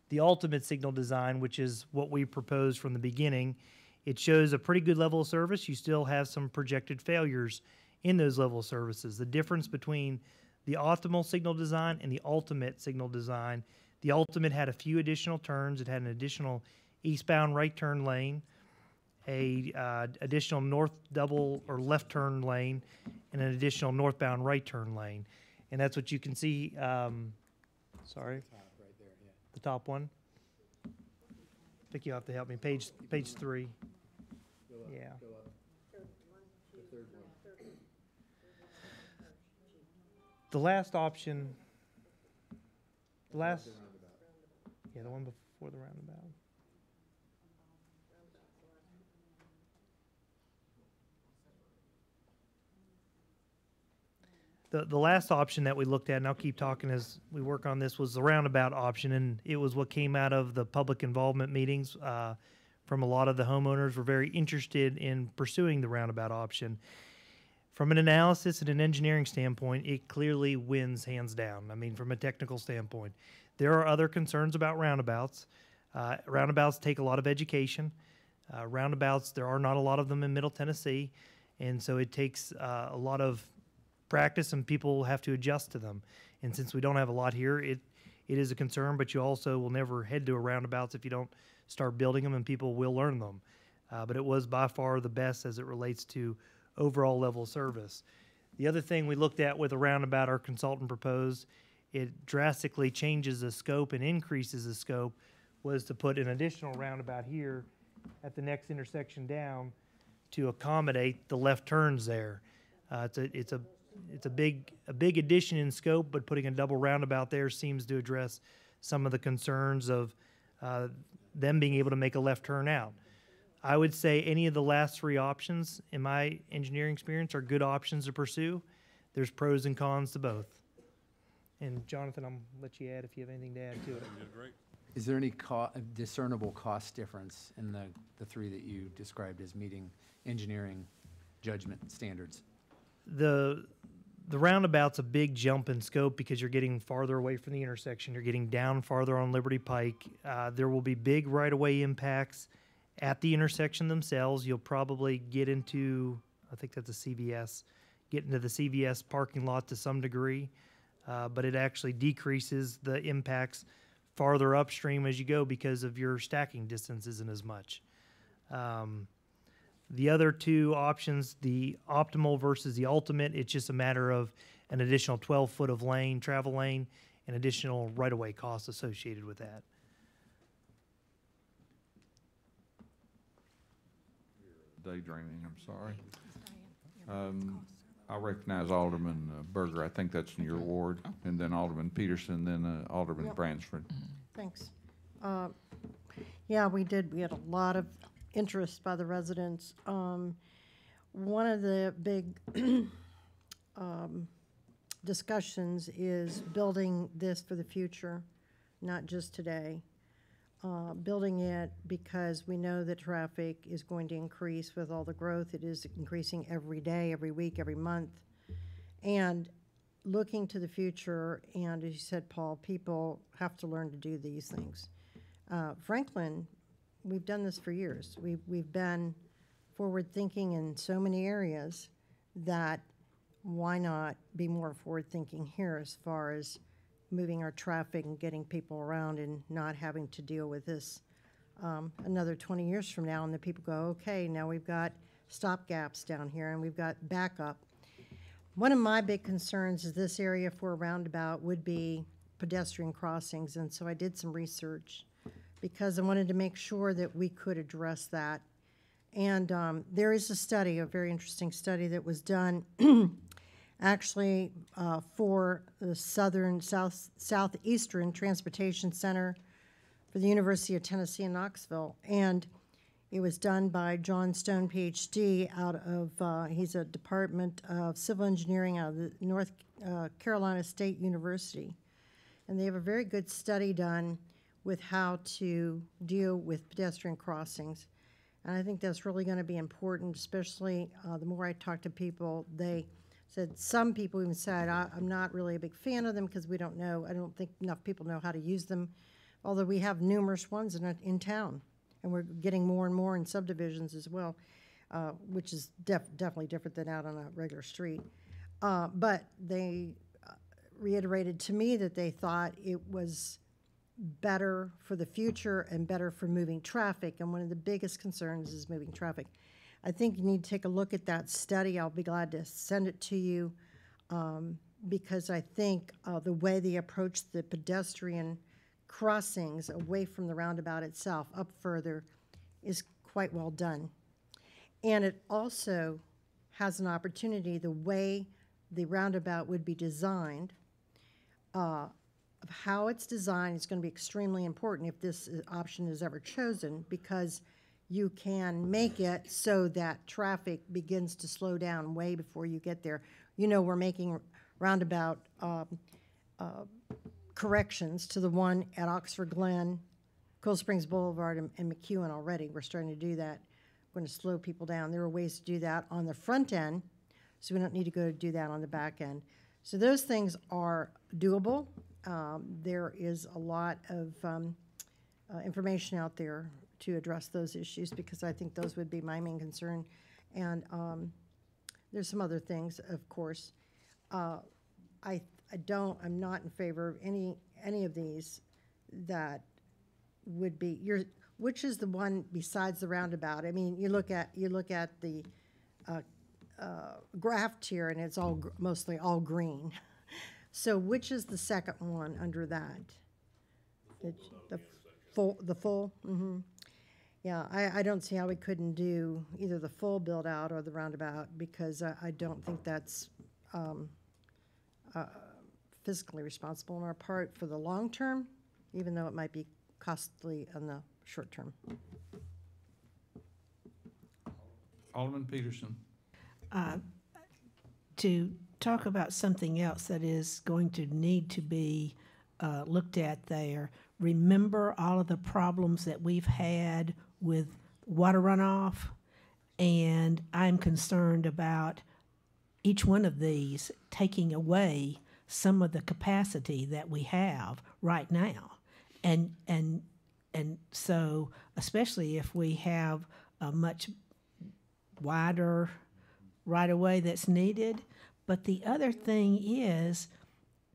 the ultimate signal design, which is what we proposed from the beginning. It shows a pretty good level of service. You still have some projected failures in those level of services. The difference between the optimal signal design and the ultimate signal design, the ultimate had a few additional turns. It had an additional eastbound right turn lane, a additional north double or left turn lane, and an additional northbound right turn lane. And that's what you can see, sorry, the top one. I think you'll have to help me, page 3. Yeah. The last option, the one before the roundabout. The last option that we looked at, and I'll keep talking as we work on this, was the roundabout option, and it was what came out of the public involvement meetings from a lot of the homeowners were very interested in pursuing the roundabout option. From an analysis and an engineering standpoint, it clearly wins hands down. I mean, from a technical standpoint, there are other concerns about roundabouts. Roundabouts take a lot of education. Roundabouts, there are not a lot of them in Middle Tennessee, and so it takes a lot of practice, and people have to adjust to them. And since we don't have a lot here, it is a concern, but you also will never head to a roundabouts if you don't start building them, and people will learn them. But it was by far the best as it relates to overall level of service. The other thing we looked at with a roundabout our consultant proposed, it drastically changes the scope and increases the scope, was to put an additional roundabout here at the next intersection down to accommodate the left turns there. It's a big addition in scope, but putting a double roundabout there seems to address some of the concerns of them being able to make a left turn out. I would say any of the last three options, in my engineering experience, are good options to pursue. There's pros and cons to both. And Jonathan, I'll let you add if you have anything to add to it. Is there any discernible cost difference in the three that you described as meeting engineering judgment standards? The roundabout's a big jump in scope because you're getting farther away from the intersection. You're getting down farther on Liberty Pike. There will be big right-of-way impacts at the intersection themselves. You'll probably get into, I think that's a CVS, get into the CVS parking lot to some degree, but it actually decreases the impacts farther upstream as you go because of your stacking distance isn't as much. The other two options, the optimal versus the ultimate, it's just a matter of an additional 12 foot of lane, travel lane, and additional right-of-way costs associated with that. Daydreaming, I'm sorry. I recognize Alderman Berger. I think that's in your ward, and then Alderman Peterson, then Alderman Bransford. Thanks. Yeah, we did. We had a lot of interest by the residents. One of the big discussions is building this for the future, not just today. Building it because we know that traffic is going to increase with all the growth. It is increasing every day, every week, every month. And looking to the future, and as you said, Paul, people have to learn to do these things. Franklin, we've done this for years. We've been forward-thinking in so many areas that why not be more forward-thinking here as far as moving our traffic and getting people around and not having to deal with this another 20 years from now, and the people go, okay, now we've got stop gaps down here and we've got backup. One of my big concerns is this area for a roundabout would be pedestrian crossings, and so I did some research because I wanted to make sure that we could address that. And there is a study, a very interesting study that was done actually for the Southeastern Transportation Center for the University of Tennessee in Knoxville. And it was done by John Stone, PhD, out of, he's a Department of Civil Engineering out of the North Carolina State University. And they have a very good study done with how to deal with pedestrian crossings. And I think that's really going to be important, especially the more I talk to people, they said, some people even said, I'm not really a big fan of them because we don't know, I don't think enough people know how to use them, although we have numerous ones in town, and we're getting more and more in subdivisions as well, which is definitely different than out on a regular street. But they reiterated to me that they thought it was better for the future and better for moving traffic, and one of the biggest concerns is moving traffic. I think you need to take a look at that study. I'll be glad to send it to you because I think the way they approach the pedestrian crossings away from the roundabout itself up further is quite well done. And it also has an opportunity, the way the roundabout would be designed, of how it's designed is going to be extremely important if this option is ever chosen, because you can make it so that traffic begins to slow down way before you get there. You know, we're making roundabout corrections to the one at Oxford Glen, Cool Springs Boulevard, and McEwen already. We're starting to do that. We're going to slow people down. There are ways to do that on the front end so we don't need to go do that on the back end. So those things are doable. There is a lot of information out there to address those issues, because I think those would be my main concern. And there's some other things, of course. I'm not in favor of any of these that would be, which is the one besides the roundabout? I mean, you look at the graph here, and it's all mostly all green. So which is the second one under that? The full? Mm-hmm. Yeah, I don't see how we couldn't do either the full build out or the roundabout, because I don't think that's fiscally responsible on our part for the long term, even though it might be costly on the short term. Alderman Peterson. To talk about something else that is going to need to be looked at there, remember all of the problems that we've had with water runoff, and I'm concerned about each one of these taking away some of the capacity that we have right now. And so, especially if we have a much wider right-of-way that's needed. But the other thing is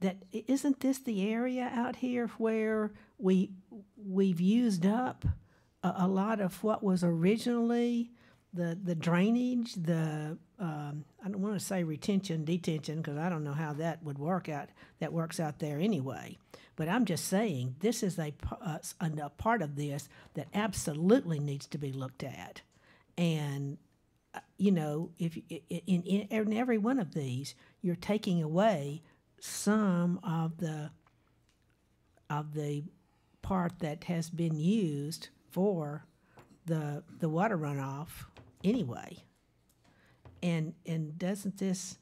that isn't this the area out here where we've used up a lot of what was originally the drainage, I don't want to say retention, detention, because I don't know how that would work out. That works out there anyway. But I'm just saying this is a part of this that absolutely needs to be looked at. And you know, if in every one of these, you're taking away some of the part that has been used for the water runoff anyway. And doesn't this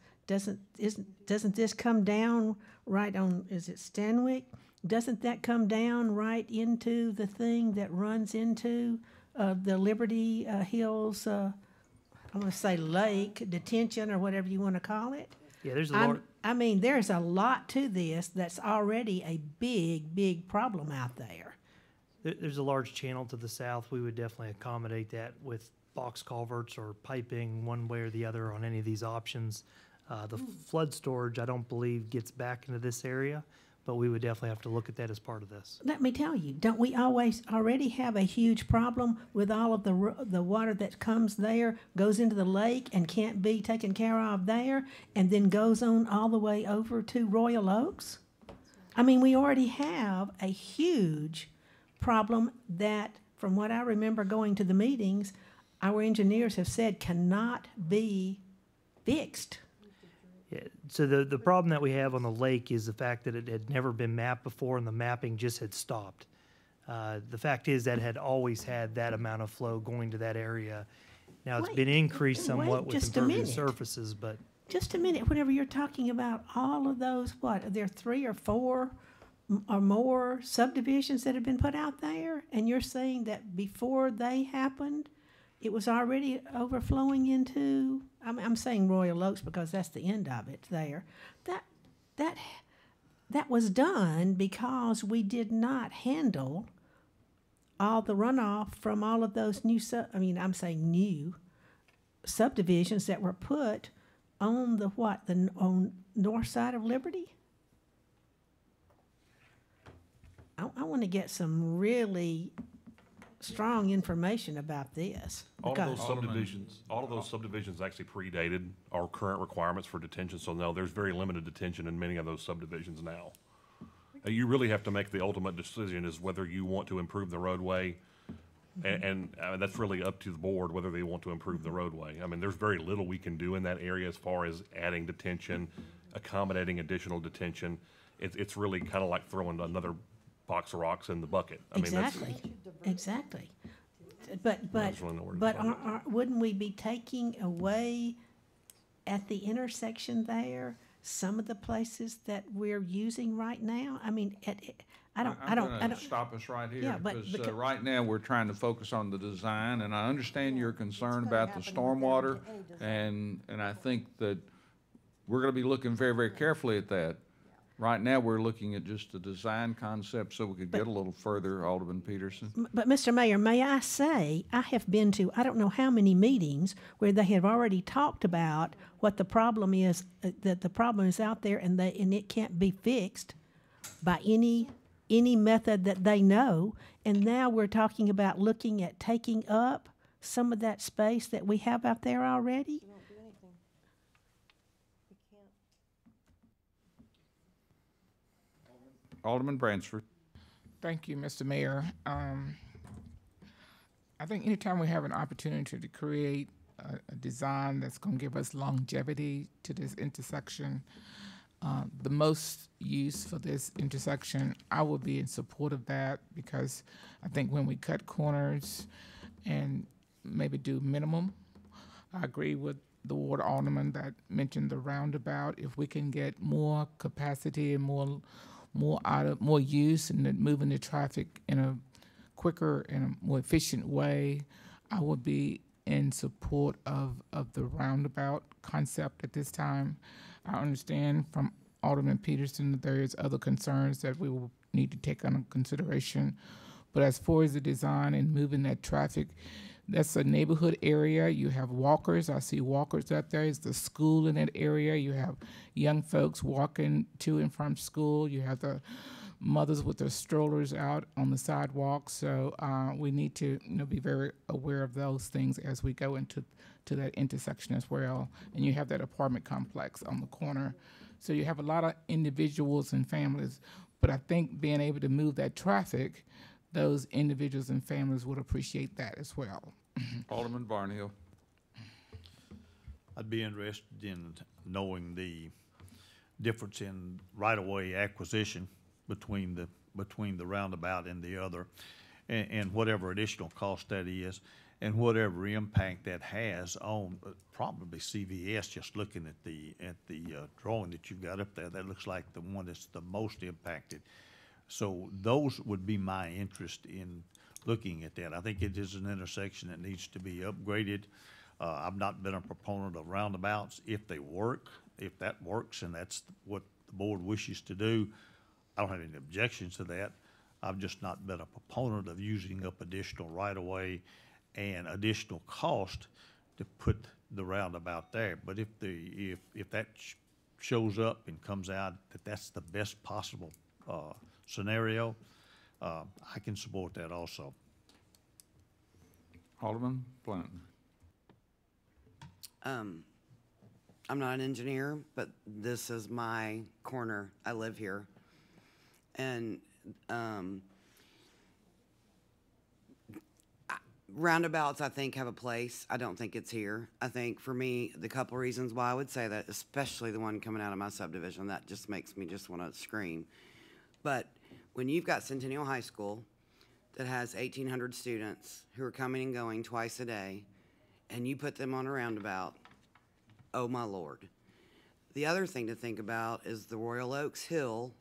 come down right on, is it Stanwick? Doesn't that come down right into the thing that runs into the Liberty Hills, I want to say lake, detention, or whatever you want to call it? Yeah, there's a lot. I mean, there's a lot to this that's already a big problem out there. There's a large channel to the south. We would definitely accommodate that with box culverts or piping one way or the other on any of these options. The flood storage, I don't believe, gets back into this area, but we would definitely have to look at that as part of this. Let me tell you, don't we already have a huge problem with all of the water that comes there, goes into the lake and can't be taken care of there, and then goes on all the way over to Royal Oaks? I mean, we already have a huge problem that, from what I remember going to the meetings, our engineers have said cannot be fixed. Yeah, so the problem that we have on the lake is the fact that it had never been mapped before and the mapping just had stopped. The fact is that had always had that amount of flow going to that area. Now it's been increased somewhat with impervious surfaces, but. Just a minute, whenever you're talking about all of those, what, are there 3 or 4 or more subdivisions that have been put out there? And you're saying that before they happened, it was already overflowing into, I'm saying Royal Oaks because that's the end of it there. That was done because we did not handle all the runoff from all of those new subdivisions that were put on the north side of Liberty? I want to get some really strong information about this. All of those subdivisions actually predated our current requirements for detention, so no, there's very limited detention in many of those subdivisions now. You really have to make the ultimate decision is whether you want to improve the roadway, and that's really up to the board whether they want to improve the roadway. I mean, there's very little we can do in that area as far as adding detention, accommodating additional detention. It's really kind of like throwing another box of rocks in the bucket. I mean, Exactly. But wouldn't we be taking away at the intersection there some of the places that we're using right now? I mean, I'm gonna stop us right here, Yeah, but because right now, we're trying to focus on the design, and I understand your concern about the stormwater, and I think that we're gonna be looking very, very carefully at that. Right now, we're looking at just the design concept, so we could get a little further, Alderman Peterson. But, Mr. Mayor, may I say, I have been to, I don't know how many meetings where they have already talked about what the problem is, that the problem is out there and it can't be fixed by any method that they know. And now we're talking about looking at taking up some of that space that we have out there already. Alderman Bransford. Thank you, Mr. Mayor. I think anytime we have an opportunity to create a design that's going to give us longevity to this intersection, the most use for this intersection, I will be in support of that, because I think when we cut corners and maybe do minimum, I agree with the ward alderman that mentioned the roundabout. If we can get more capacity and more use and then moving the traffic in a quicker and a more efficient way, I would be in support of the roundabout concept at this time. I understand from Alderman Peterson that there is other concerns that we will need to take under consideration. But as far as the design and moving that traffic, that's a neighborhood area. You have walkers. I see walkers up there. It's the school in that area. You have young folks walking to and from school. You have the mothers with their strollers out on the sidewalk. So we need to be very aware of those things as we go into that intersection as well. And you have that apartment complex on the corner. So you have a lot of individuals and families. But I think being able to move that traffic, those individuals and families would appreciate that as well. Alderman Barnhill. I'd be interested in knowing the difference in right-of-way acquisition between the roundabout and the other, and whatever additional cost that is, and whatever impact that has on probably CVS. Just looking at the drawing that you've got up there, that looks like the one that's the most impacted. So those would be my interest in looking at that. I think it is an intersection that needs to be upgraded. I've not been a proponent of roundabouts. If they work, if that works and that's what the board wishes to do, I don't have any objections to that. I've just not been a proponent of using up additional right-of-way and additional cost to put the roundabout there. But if that shows up and comes out that that's the best possible scenario, I can support that also. Alderman Blanton. I'm not an engineer, but this is my corner. I live here. And roundabouts, I think, have a place. I don't think it's here. I think for me, the couple reasons why I would say that, especially the one coming out of my subdivision, that just makes me just want to scream. But when you've got Centennial High School that has 1,800 students who are coming and going twice a day, and you put them on a roundabout, oh my Lord. The other thing to think about is the Royal Oaks Hill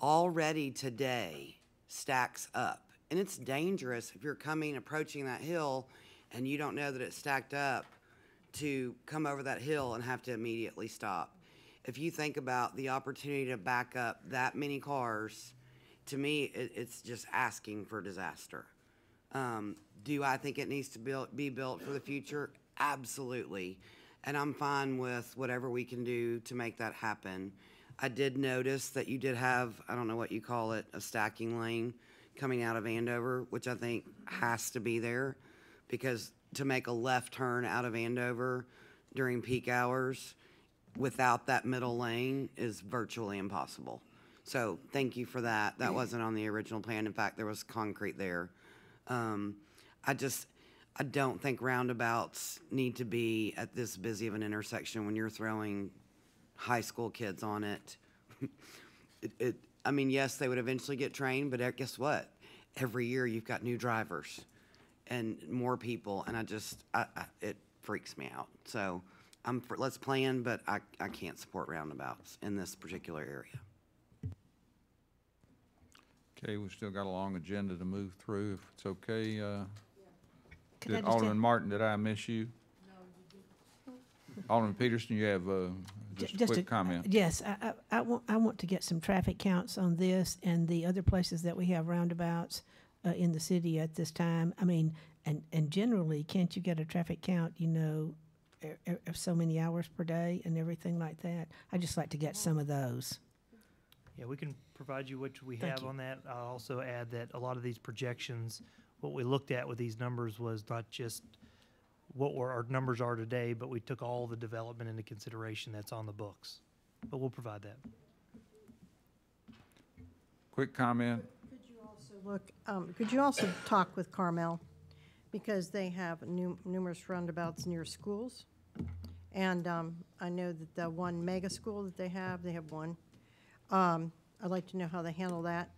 already today stacks up. And it's dangerous if you're approaching that hill and you don't know that it's stacked up to come over that hill and have to immediately stop. If you think about the opportunity to back up that many cars, to me, it's just asking for disaster. Do I think it needs to be built for the future? Absolutely. And I'm fine with whatever we can do to make that happen. I did notice that you did have, I don't know what you call it, a stacking lane coming out of Andover, which I think has to be there, because to make a left turn out of Andover during peak hours without that middle lane is virtually impossible. So thank you for that. That wasn't on the original plan. In fact, there was concrete there. I don't think roundabouts need to be at this busy of an intersection when you're throwing high school kids on it. I mean, yes, they would eventually get trained, but guess what? Every year you've got new drivers and more people, and it freaks me out. So let's plan, but I can't support roundabouts in this particular area. Okay, we've still got a long agenda to move through, if it's okay. Could I Did just Alderman Martin, did I miss you? Alderman Peterson, you have just a Just quick comment. Yes, I want to get some traffic counts on this and the other places that we have roundabouts in the city at this time. I mean, and generally, can't you get a traffic count, you know, of so many hours per day and everything like that? I'd just like to get some of those. Yeah, we can provide you what we Thank have you. on that. I'll also add that a lot of these projections, what we looked at with these numbers was not just what our numbers are today, but we took all the development into consideration that's on the books. But we'll provide that. Quick comment. Could you also talk with Carmel? Because they have numerous roundabouts near schools. And I know that the one mega school that they have one. I'd like to know how they handle that.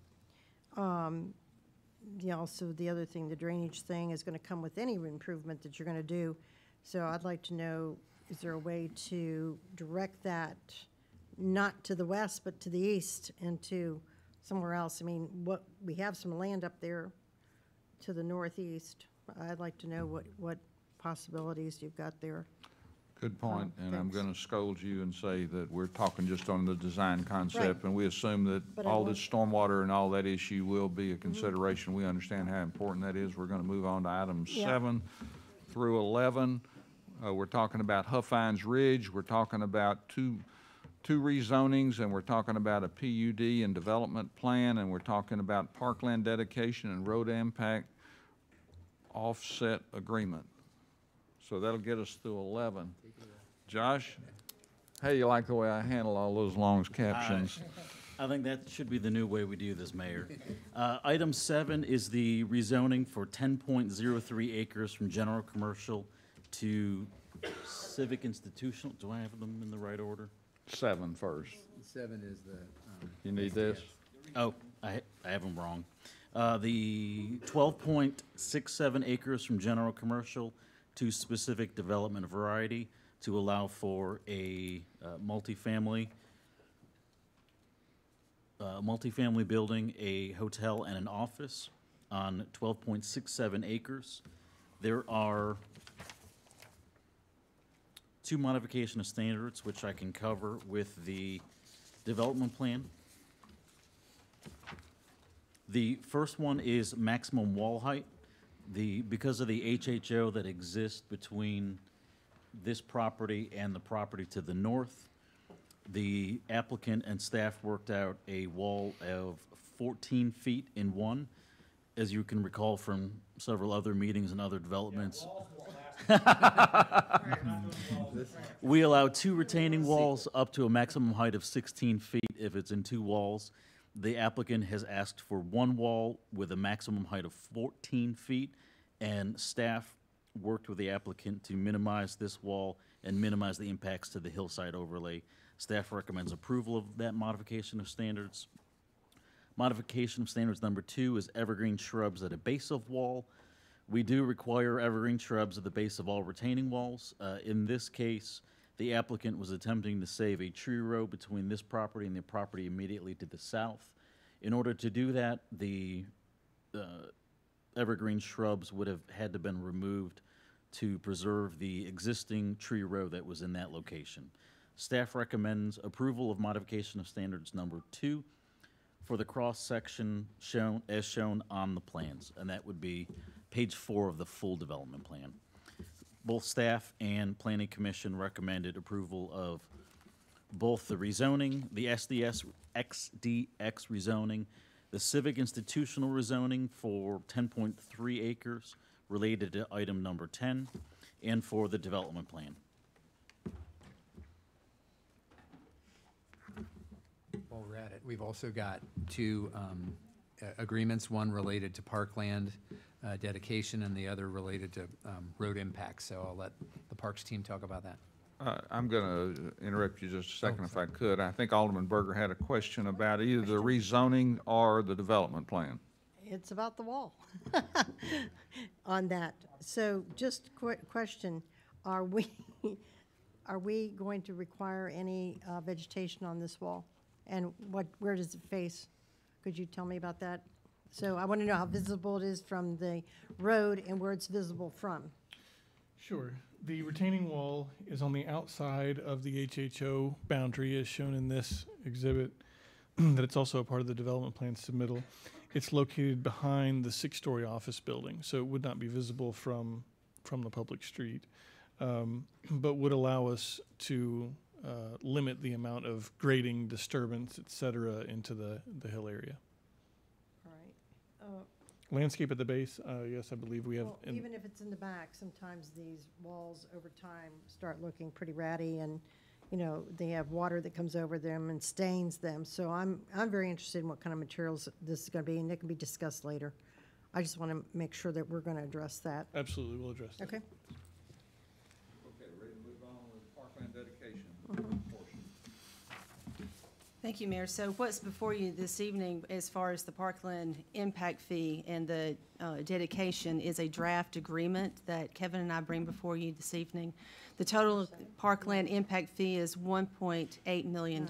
Also, the other thing, the drainage thing is going to come with any improvement that you're going to do. So I'd like to know, is there a way to direct that not to the west, but to the east and to somewhere else? I mean, we have some land up there to the northeast. I'd like to know what possibilities you've got there. Good point, and I'm thanks. going to scold you and say that we're talking just on the design concept, Right. and we assume that But I all want- this stormwater and all that issue will be a consideration. We understand how important that is. We're going to move on to items Yeah. 7 through 11. We're talking about Huffines Ridge. We're talking about two rezonings, and we're talking about a PUD and development plan, and we're talking about parkland dedication and road impact offset agreement. So that'll get us through 11. Josh, how you like the way I handle all those long captions? I think that should be the new way we do this, Mayor. Item 7 is the rezoning for 10.03 acres from general commercial to civic institutional. Do I have them in the right order? 7 first. 7 is the. You need this? Oh, I have them wrong. The 12.67 acres from general commercial to specific development variety to allow for a multifamily building, a hotel, and an office on 12.67 acres. There are 2 modification of standards, which I can cover with the development plan. The first one is maximum wall height. Because of the HHO that exists between this property and the property to the north, the applicant and staff worked out a wall of 14 feet in one. As you can recall from several other meetings and other developments. We allow 2 retaining walls up to a maximum height of 16 feet if it's in 2 walls. The applicant has asked for 1 wall with a maximum height of 14 feet, and staff worked with the applicant to minimize this wall and minimize the impacts to the hillside overlay. Staff recommends approval of that modification of standards. Modification of standards number 2 is evergreen shrubs at a base of wall. We do require evergreen shrubs at the base of all retaining walls. In this case, the applicant was attempting to save a tree row between this property and the property immediately to the south. In order to do that, the evergreen shrubs would have had to been removed to preserve the existing tree row that was in that location. Staff recommends approval of modification of standards number 2 for the cross-section as shown on the plans, and that would be page 4 of the full development plan. Both staff and Planning Commission recommended approval of both the rezoning, the XDX rezoning, the civic institutional rezoning for 10.3 acres related to item number 10, and for the development plan. While we're at it, we've also got 2 agreements, one related to parkland dedication and the other related to road impacts. So I'll let the Parks team talk about that. I'm going to interrupt you just a second if I could. I think Alderman Berger had a question about either the rezoning or the development plan. It's about the wall on that. So just quick question, are we going to require any vegetation on this wall? And where does it face? Could you tell me about that? So I want to know how visible it is from the road and where it's visible from. Sure. The retaining wall is on the outside of the HHO boundary as shown in this exhibit, that it's also a part of the development plan submittal. It's located behind the 6-story office building, so it would not be visible from the public street, but would allow us to limit the amount of grading, disturbance, et cetera, into the hill area. All right. Landscape at the base, yes, I believe we have. Well, even if it's in the back, sometimes these walls over time start looking pretty ratty, and you know they have water that comes over them and stains them. So I'm very interested in what kind of materials this is going to be, and it can be discussed later. I just want to make sure that we're going to address that. Absolutely, we'll address that. Okay. Okay, ready to move on with parkland dedication portion. Thank you, Mayor. So what's before you this evening as far as the parkland impact fee and the dedication is a draft agreement that Kevin and I bring before you this evening. The total parkland impact fee is $1.8 million.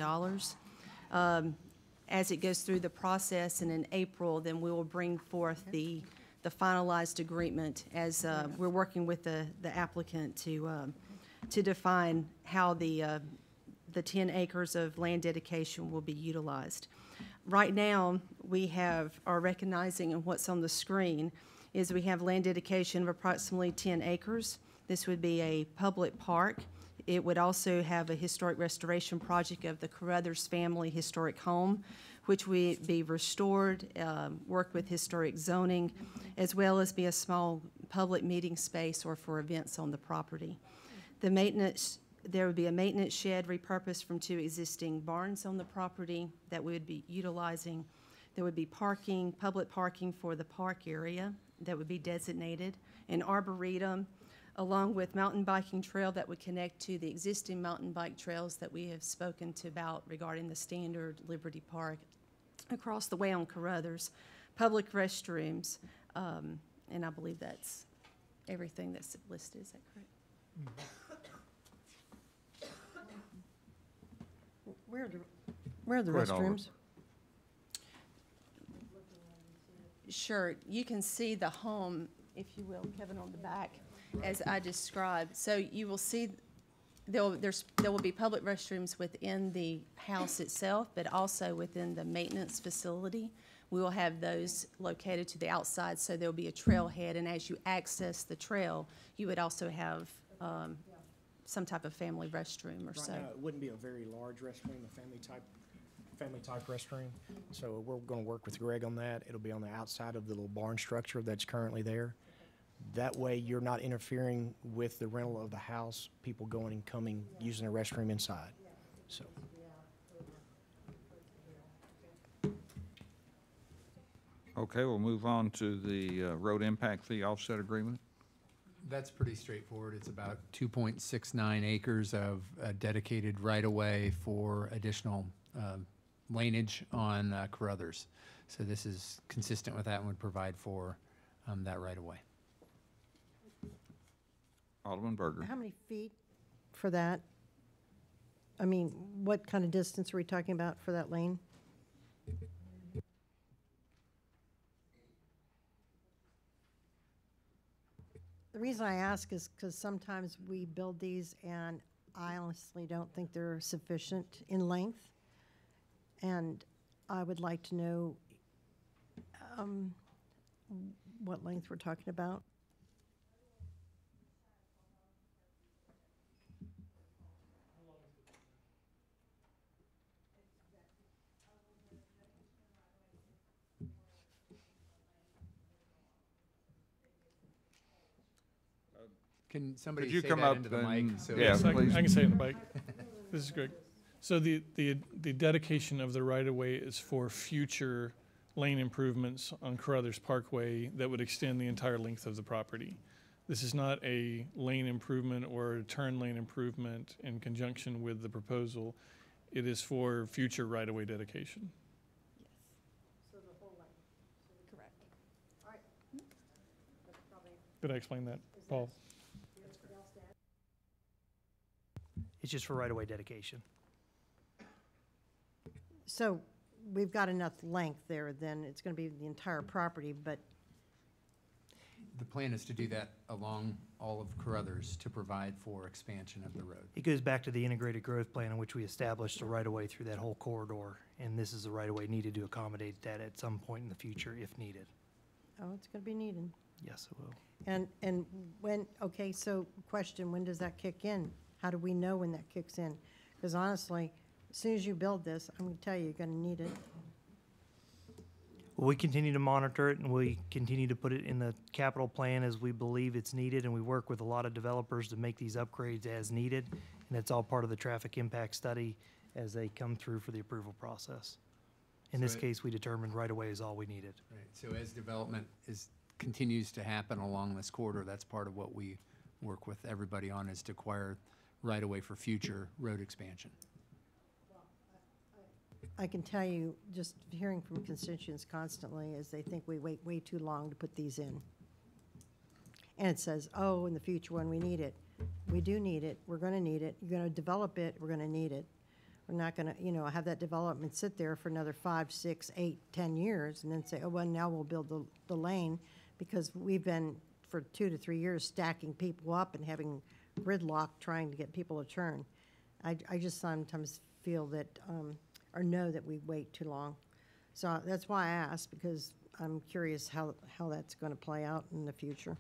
As it goes through the process, and in April, then we will bring forth the finalized agreement as we're working with the applicant to define how the 10 acres of land dedication will be utilized. Right now, we are recognizing, and what's on the screen is we have land dedication of approximately 10 acres. This would be a public park. It would also have a historic restoration project of the Carruthers family historic home, which would be restored, work with historic zoning, as well as be a small public meeting space or for events on the property. There would be a maintenance shed repurposed from 2 existing barns on the property that we would be utilizing. There would be parking, public parking for the park area that would be designated, an arboretum, along with mountain biking trail that would connect to the existing mountain bike trails that we have spoken to about regarding the standard Liberty Park across the way on Carruthers, public restrooms, and I believe that's everything that's listed. Is that correct? Where are the Right over. restrooms? Sure. You can see the home, if you will, Kevin, on the back, as I described. So you will see there will be public restrooms within the house itself, but also within the maintenance facility. We will have those located to the outside, so there will be a trailhead, and as you access the trail, you would also have some type of family restroom or so. Right now, it wouldn't be a very large restroom, a family type restroom. So we're going to work with Greg on that. It'll be on the outside of the little barn structure that's currently there. That way, you're not interfering with the rental of the house, people going and coming, using the restroom inside. So. Okay, we'll move on to the road impact fee offset agreement. That's pretty straightforward. It's about 2.69 acres of dedicated right-of-way for additional laneage on Carruthers. So this is consistent with that and would provide for that right-of-way. Alderman Berger. How many feet for that? I mean, what kind of distance are we talking about for that lane? The reason I ask is because sometimes we build these and I honestly don't think they're sufficient in length. And I would like to know what length we're talking about. Can somebody Could you say come that up into the and- mic? So yeah, Yes, I please. can say it in the mic. This is Greg. So the dedication of the right-of-way is for future lane improvements on Carruthers Parkway that would extend the entire length of the property. This is not a lane improvement or a turn lane improvement in conjunction with the proposal. It is for future right-of-way dedication. So the whole length. Correct. All right. That's probably. Did I explain that, Paul? It's just for right-of-way dedication. So we've got enough length there, then it's gonna be the entire property, but The plan is to do that along all of Carruthers to provide for expansion of the road. It goes back to the integrated growth plan in which we established a right-of-way through that whole corridor, and this is a right-of-way needed to accommodate that at some point in the future if needed. oh, it's gonna be needed. Yes, it will. And when, okay, so question, when does that kick in? How do we know when that kicks in? Because honestly, as soon as you build this, I'm gonna tell you, you're gonna need it. Well, we continue to monitor it, and we continue to put it in the capital plan as we believe it's needed, and we work with a lot of developers to make these upgrades as needed, and it's all part of the traffic impact study as they come through for the approval process. In this So it- case, we determined right-of-way is all we needed. Right, so as development continues to happen along this corridor, that's part of what we work with everybody on, is to acquire right-of-way for future road expansion. I can tell you, just hearing from constituents constantly, is they think we wait way too long to put these in. And it says, oh, in the future when we need it. We do need it, we're gonna need it, you're gonna develop it, we're gonna need it. We're not gonna, have that development sit there for another 5, 6, 8, 10 years and then say, oh, well, now we'll build the lane, because we've been, for 2 to 3 years, stacking people up and having gridlock trying to get people to turn. I just sometimes feel that, or know that we wait too long. So that's why I asked, because I'm curious how that's gonna play out in the future.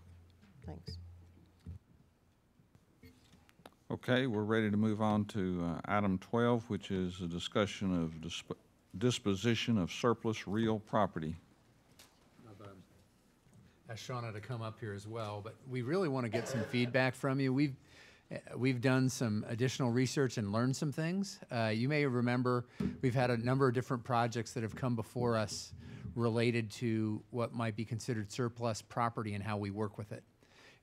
Thanks. Okay, we're ready to move on to item 12, which is a discussion of disposition of surplus real property. Ask Shauna to come up here as well, but we really want to get some feedback from you. We've done some additional research and learned some things. You may remember we've had a number of different projects that have come before us related to what might be considered surplus property and how we work with it.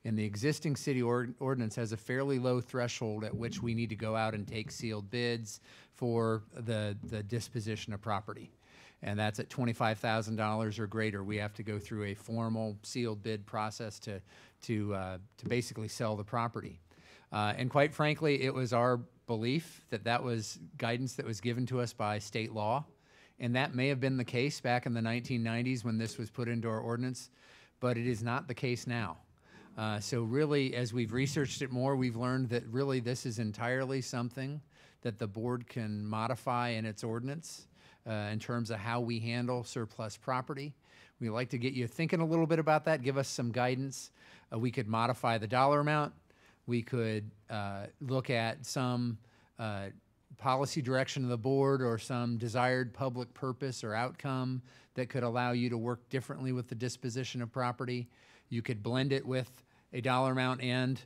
And the existing city ordinance has a fairly low threshold at which we need to go out and take sealed bids for the disposition of property. And that's at $25,000 or greater. We have to go through a formal sealed bid process to basically sell the property. And quite frankly, it was our belief that that was guidance that was given to us by state law. And that may have been the case back in the 1990s when this was put into our ordinance, but it is not the case now. So really, as we've researched it more, we've learned that really this is entirely something that the board can modify in its ordinance in terms of how we handle surplus property. We'd like to get you thinking a little bit about that, give us some guidance. We could modify the dollar amount. We could look at some policy direction of the board or some desired public purpose or outcome that could allow you to work differently with the disposition of property. You could blend it with a dollar amount and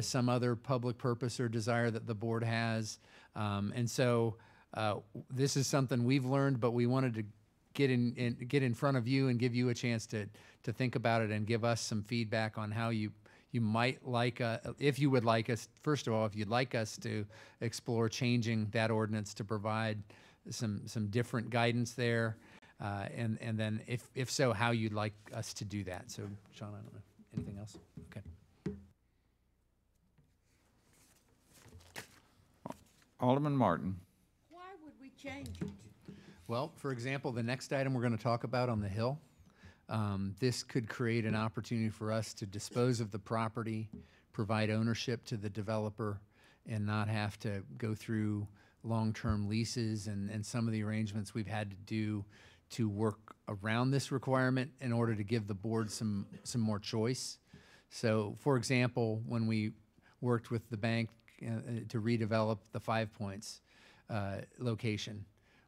some other public purpose or desire that the board has. And so this is something we've learned, but we wanted to get in front of you and give you a chance to think about it and give us some feedback on how you might like, if you would like us, first of all, if you'd like us to explore changing that ordinance to provide some different guidance there. And then if so, how you'd like us to do that. So, Sean, I don't know. Anything else? Okay. Alderman Martin. Why would we change it? Well, for example, the next item we're going to talk about on the Hill, this could create an opportunity for us to dispose of the property, provide ownership to the developer, and not have to go through long-term leases and some of the arrangements we've had to do to work around this requirement in order to give the board some more choice. So, for example, when we worked with the bank to redevelop the 5 Points location,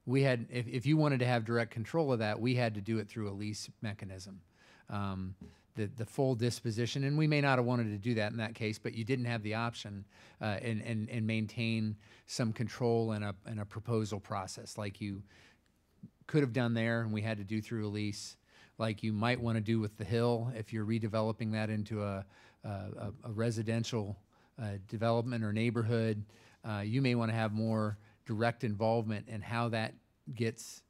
we had, if you wanted to have direct control of that, we had to do it through a lease mechanism. The full disposition, and we may not have wanted to do that in that case, but you didn't have the option and maintain some control in a proposal process like you could have done there, and we had to do through a lease, like you might want to do with the Hill if you're redeveloping that into a residential development or neighborhood. You may want to have more direct involvement in how that gets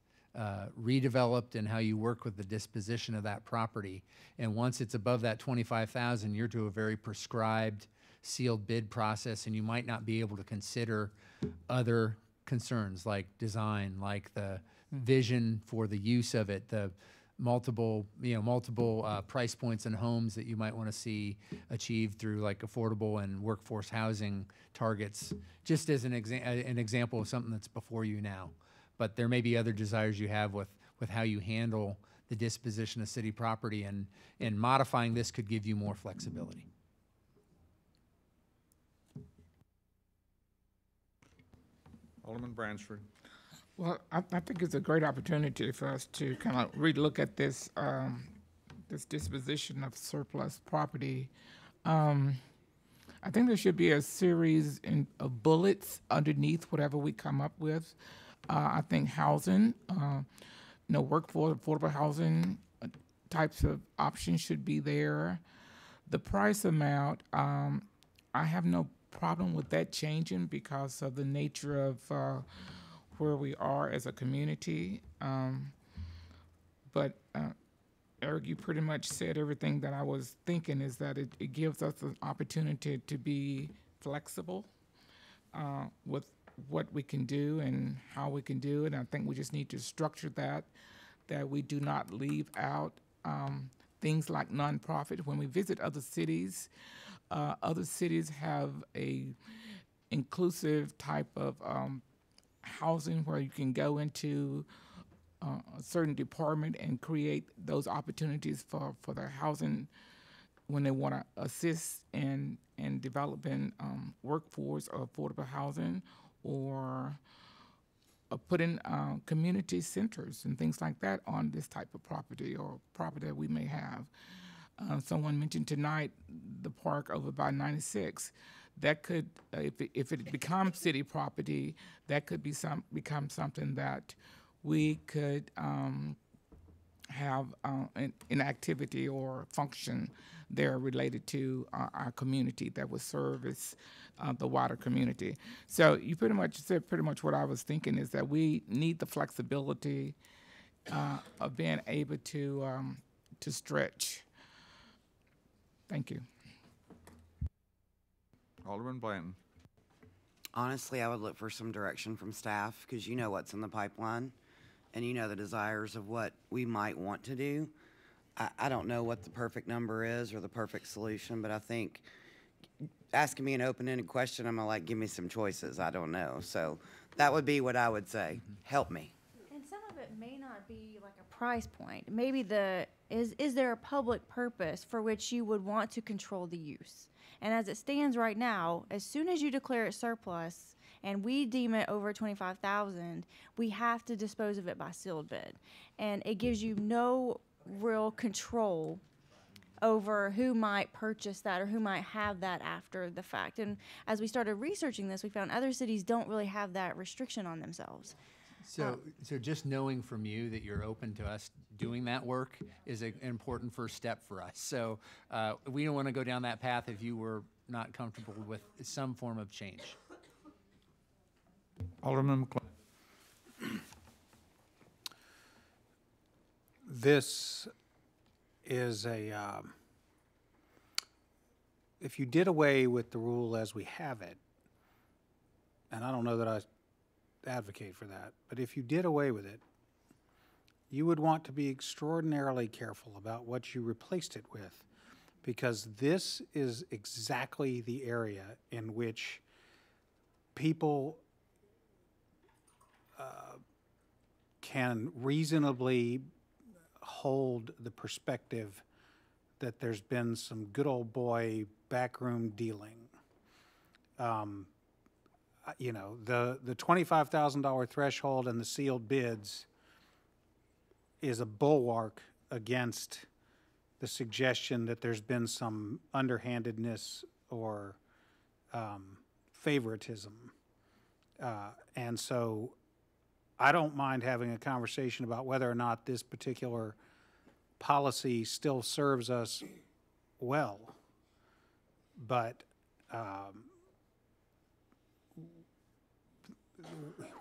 redeveloped and how you work with the disposition of that property. And once it's above that 25,000, you're to a very prescribed sealed bid process, and you might not be able to consider other concerns like design, like the vision for the use of it, the multiple price points and homes that you might want to see achieved through like affordable and workforce housing targets, just as an example of something that's before you now. But there may be other desires you have with how you handle the disposition of city property, and modifying this could give you more flexibility. Alderman Bransford. Well, I think it's a great opportunity for us to kind of relook at this this disposition of surplus property. I think there should be a series of bullets underneath whatever we come up with. I think housing, workforce, affordable housing types of options should be there. The price amount, I have no problem with that changing because of the nature of where we are as a community. But Eric, you pretty much said everything that I was thinking, is that it gives us an opportunity to be flexible with what we can do and how we can do it. And I think we just need to structure that we do not leave out things like nonprofit. When we visit other cities have a inclusive type of housing where you can go into a certain department and create those opportunities for their housing when they want to assist in developing workforce or affordable housing, or put in community centers and things like that on this type of property or property that we may have. Someone mentioned tonight the park over by 96. That could, if it becomes city property, that could become something that we could have an activity or function there related to our community that would service the wider community. So you pretty much said what I was thinking, is that we need the flexibility of being able to stretch. Thank you. Alderman Blanton. Honestly, I would look for some direction from staff, because you know what's in the pipeline and you know the desires of what we might want to do. I don't know what the perfect number is or the perfect solution, but I think asking me an open-ended question, I'm like, give me some choices. I don't know. So that would be what I would say. Help me. And some of it may not be like a price point. Maybe is there a public purpose for which you would want to control the use? And as it stands right now, as soon as you declare it surplus and we deem it over 25,000, we have to dispose of it by sealed bid. And it gives you no real control over who might purchase that or who might have that after the fact. And as we started researching this, we found other cities don't really have that restriction on themselves. So just knowing from you that you're open to us doing that work is an important first step for us. So we don't want to go down that path if you were not comfortable with some form of change. Alderman McClellan. This is if you did away with the rule as we have it, and I don't know that I advocate for that, but if you did away with it, you would want to be extraordinarily careful about what you replaced it with, because this is exactly the area in which people can reasonably hold the perspective that there's been some good old boy backroom dealing. You know, the $25,000 threshold and the sealed bids is a bulwark against the suggestion that there's been some underhandedness or favoritism. And so I don't mind having a conversation about whether or not this particular policy still serves us well, but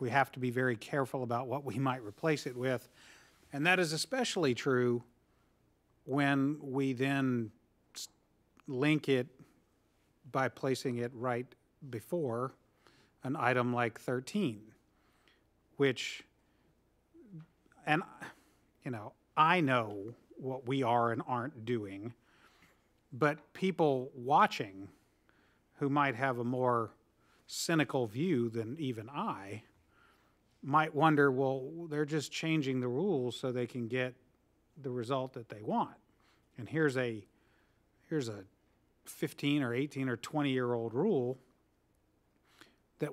we have to be very careful about what we might replace it with. And that is especially true when we then link it by placing it right before an item like 13, which and, you know, I know what we are and aren't doing, but people watching who might have a more cynical view than even I might wonder, well, they're just changing the rules so they can get the result that they want. And here's a 15 or 18 or 20-year-old rule that,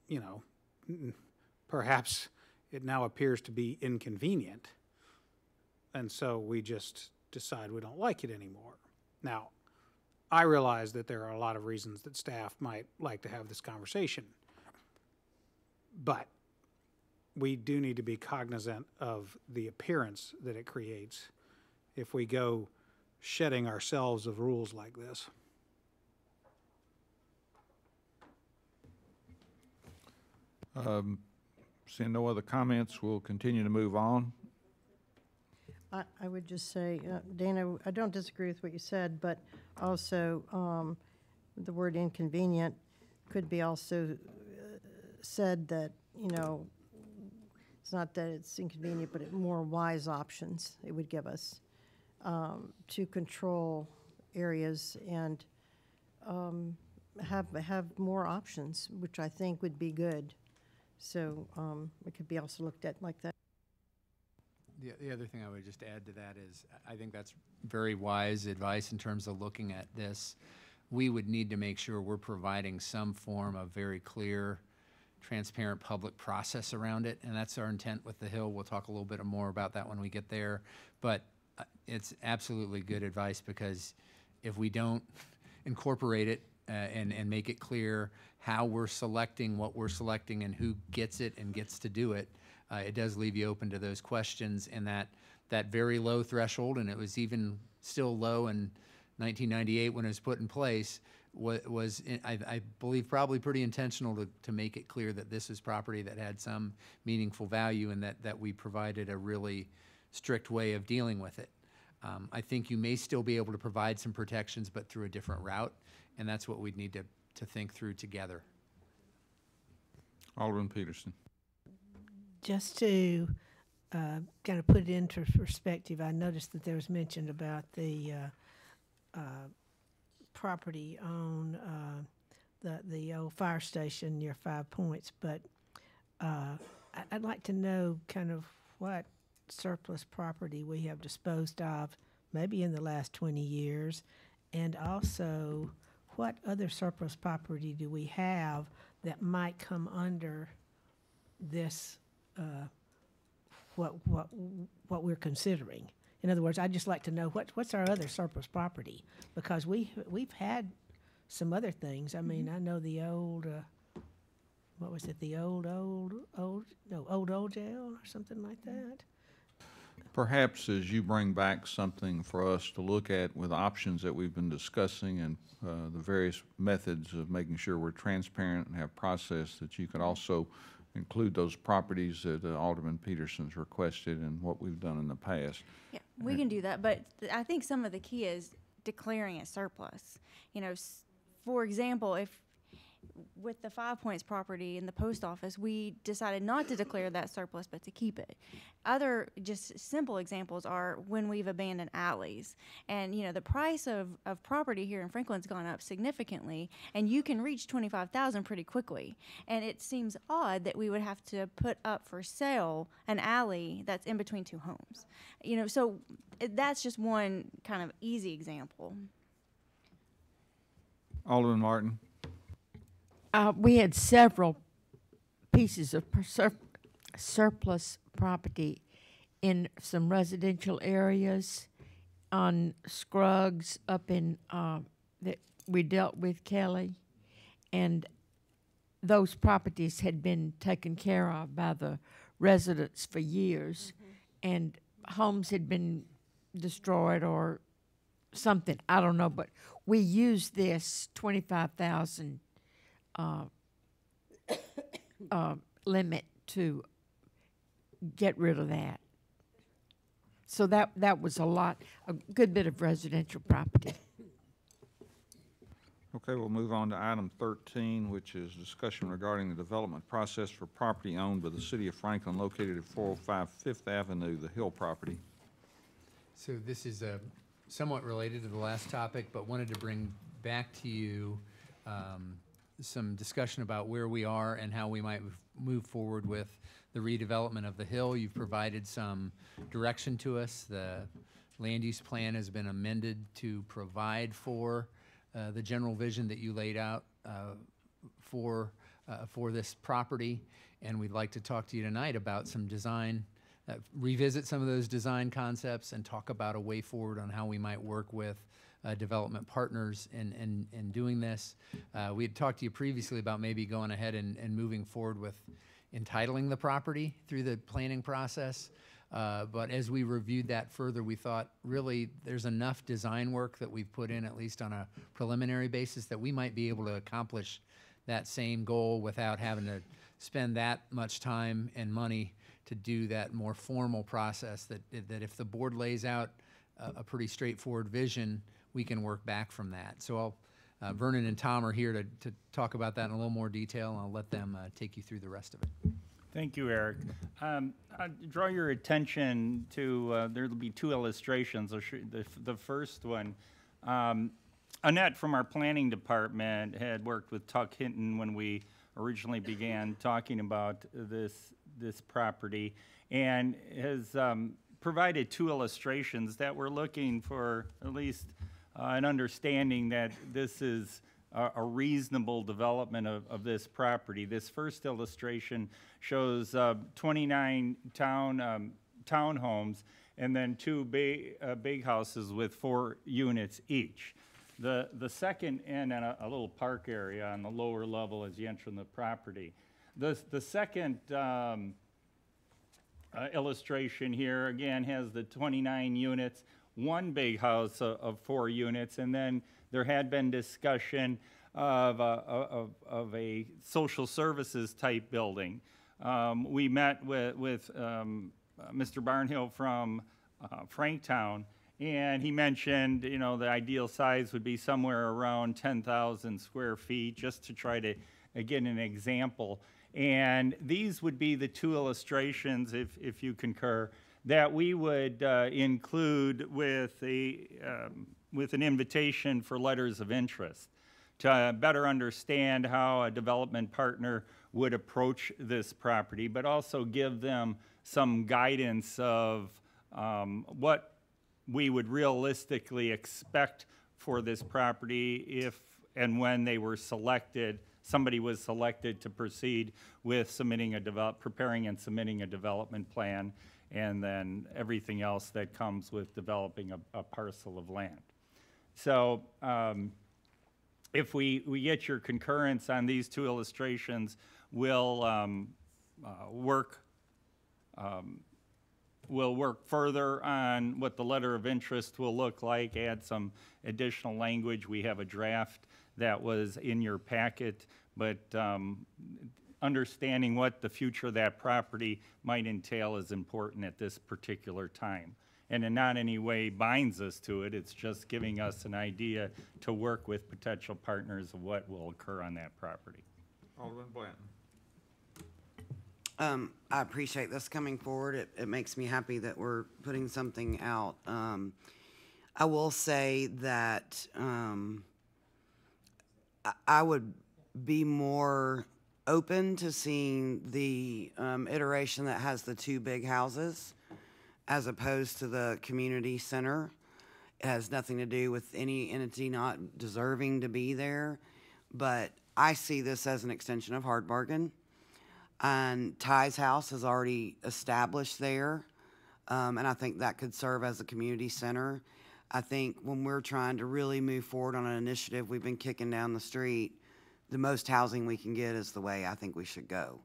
you know, perhaps it now appears to be inconvenient. And so we just decide we don't like it anymore. Now, I realize that there are a lot of reasons that staff might like to have this conversation, but we do need to be cognizant of the appearance that it creates if we go shedding ourselves of rules like this. Seeing no other comments, we'll continue to move on. I would just say, Dana, I don't disagree with what you said, but also the word inconvenient could be also said that, you know, it's not that it's inconvenient, but more wise options it would give us to control areas and have more options, which I think would be good. So it could be also looked at like that. The other thing I would just add to that is I think that's very wise advice in terms of looking at this. We would need to make sure we're providing some form of very clear, transparent public process around it, and that's our intent with the Hill. We'll talk a little bit more about that when we get there, but it's absolutely good advice, because if we don't incorporate it and make it clear how we're selecting what we're selecting and who gets it and gets to do it, it does leave you open to those questions, and that very low threshold, and it was even still low in 1998 when it was put in place, was I believe probably pretty intentional to make it clear that this is property that had some meaningful value, and that we provided a really strict way of dealing with it. I think you may still be able to provide some protections, but through a different route, and that's what we'd need to think through together. Alderman Peterson. Just to kind of put it into perspective, I noticed that there was mention about the property on the old fire station near 5 Points, but I'd like to know kind of what surplus property we have disposed of maybe in the last 20 years, and also what other surplus property do we have that might come under this what we're considering. In other words, I'd just like to know what's our other surplus property, because we've had some other things. I mean, I know the old what was it? The old jail or something like that. Perhaps as you bring back something for us to look at with options that we've been discussing and the various methods of making sure we're transparent and have process, that you could also include those properties that Alderman Peterson's requested and what we've done in the past. Yeah, we can do that, but I think some of the key is declaring it surplus. You know, for example, if with the 5 Points property in the post office, we decided not to declare that surplus, but to keep it. Other just simple examples are when we've abandoned alleys. And, you know, the price of property here in Franklin's gone up significantly, and you can reach $25,000 pretty quickly. And it seems odd that we would have to put up for sale an alley that's in between two homes. You know, so that's just one kind of easy example. Alderman Martin. We had several pieces of surplus property in some residential areas on Scruggs up in that we dealt with, Kelly, and those properties had been taken care of by the residents for years, and homes had been destroyed or something, I don't know, but we used this 25,000 limit to get rid of that. So that was a good bit of residential property. Okay, we'll move on to item 13, which is discussion regarding the development process for property owned by the City of Franklin located at 405 Fifth Avenue, the Hill property. So this is somewhat related to the last topic, but wanted to bring back to you some discussion about where we are and how we might move forward with the redevelopment of the Hill. You've provided some direction to us. The land use plan has been amended to provide for the general vision that you laid out for this property, and we'd like to talk to you tonight about some design, revisit some of those design concepts and talk about a way forward on how we might work with development partners in doing this. We had talked to you previously about maybe going ahead and moving forward with entitling the property through the planning process. But as we reviewed that further, we thought really there's enough design work that we've put in, at least on a preliminary basis, that we might be able to accomplish that same goal without having to spend that much time and money to do that more formal process, that if the board lays out a pretty straightforward vision, we can work back from that. So Vernon and Tom are here to talk about that in a little more detail, and I'll let them take you through the rest of it. Thank you, Eric. I draw your attention to, there will be two illustrations. The first one, Annette from our planning department had worked with Tuck Hinton when we originally began talking about this property, and has provided two illustrations that we're looking for at least an understanding that this is a reasonable development of this property. This first illustration shows 29 townhomes and then two big houses with 4 units each. The second, and a little park area on the lower level as you enter the property. The second illustration here again has the 29 units, one big house of 4 units, and then there had been discussion of a social services type building. We met with Mr. Barnhill from Franktown, and he mentioned, the ideal size would be somewhere around 10,000 square feet, just to try to get an example. And these would be the two illustrations, if you concur, that we would include with an invitation for letters of interest to better understand how a development partner would approach this property, but also give them some guidance of what we would realistically expect for this property if and when they were selected, somebody was selected to proceed with preparing and submitting a development plan, and then everything else that comes with developing a parcel of land. So if we get your concurrence on these two illustrations, we'll work further on what the letter of interest will look like, add some additional language. We have a draft that was in your packet, but understanding what the future of that property might entail is important at this particular time. And in not any way binds us to it, it's just giving us an idea to work with potential partners of what will occur on that property. Alderman Blanton. I appreciate this coming forward. It makes me happy that we're putting something out. I will say that I would be more open to seeing the iteration that has the 2 big houses as opposed to the community center. It has nothing to do with any entity not deserving to be there, but I see this as an extension of Hard Bargain. And Ty's house is already established there, and I think that could serve as a community center. I think when we're trying to really move forward on an initiative we've been kicking down the street, the most housing we can get is the way I think we should go.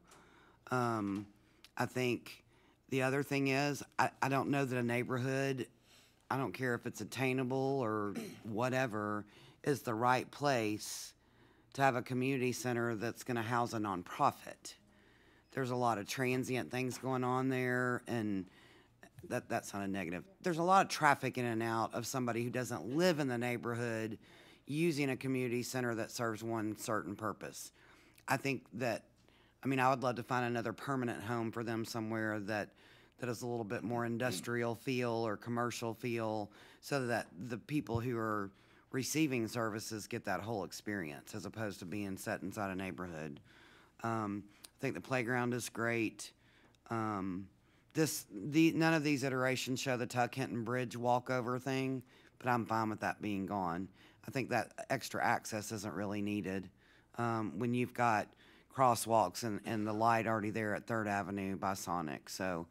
I think the other thing is, I don't know that a neighborhood, I don't care if it's attainable or whatever, is the right place to have a community center that's gonna house a nonprofit. There's a lot of transient things going on there, and that's not a negative. There's a lot of traffic in and out of somebody who doesn't live in the neighborhood, using a community center that serves one certain purpose. I think that, I mean, I would love to find another permanent home for them somewhere that is a little bit more industrial feel or commercial feel, so that the people who are receiving services get that whole experience as opposed to being set inside a neighborhood. I think the playground is great. None of these iterations show the Tuck Hinton Bridge walkover thing, but I'm fine with that being gone. I think that extra access isn't really needed when you've got crosswalks and the light already there at 3rd Avenue by Sonic. So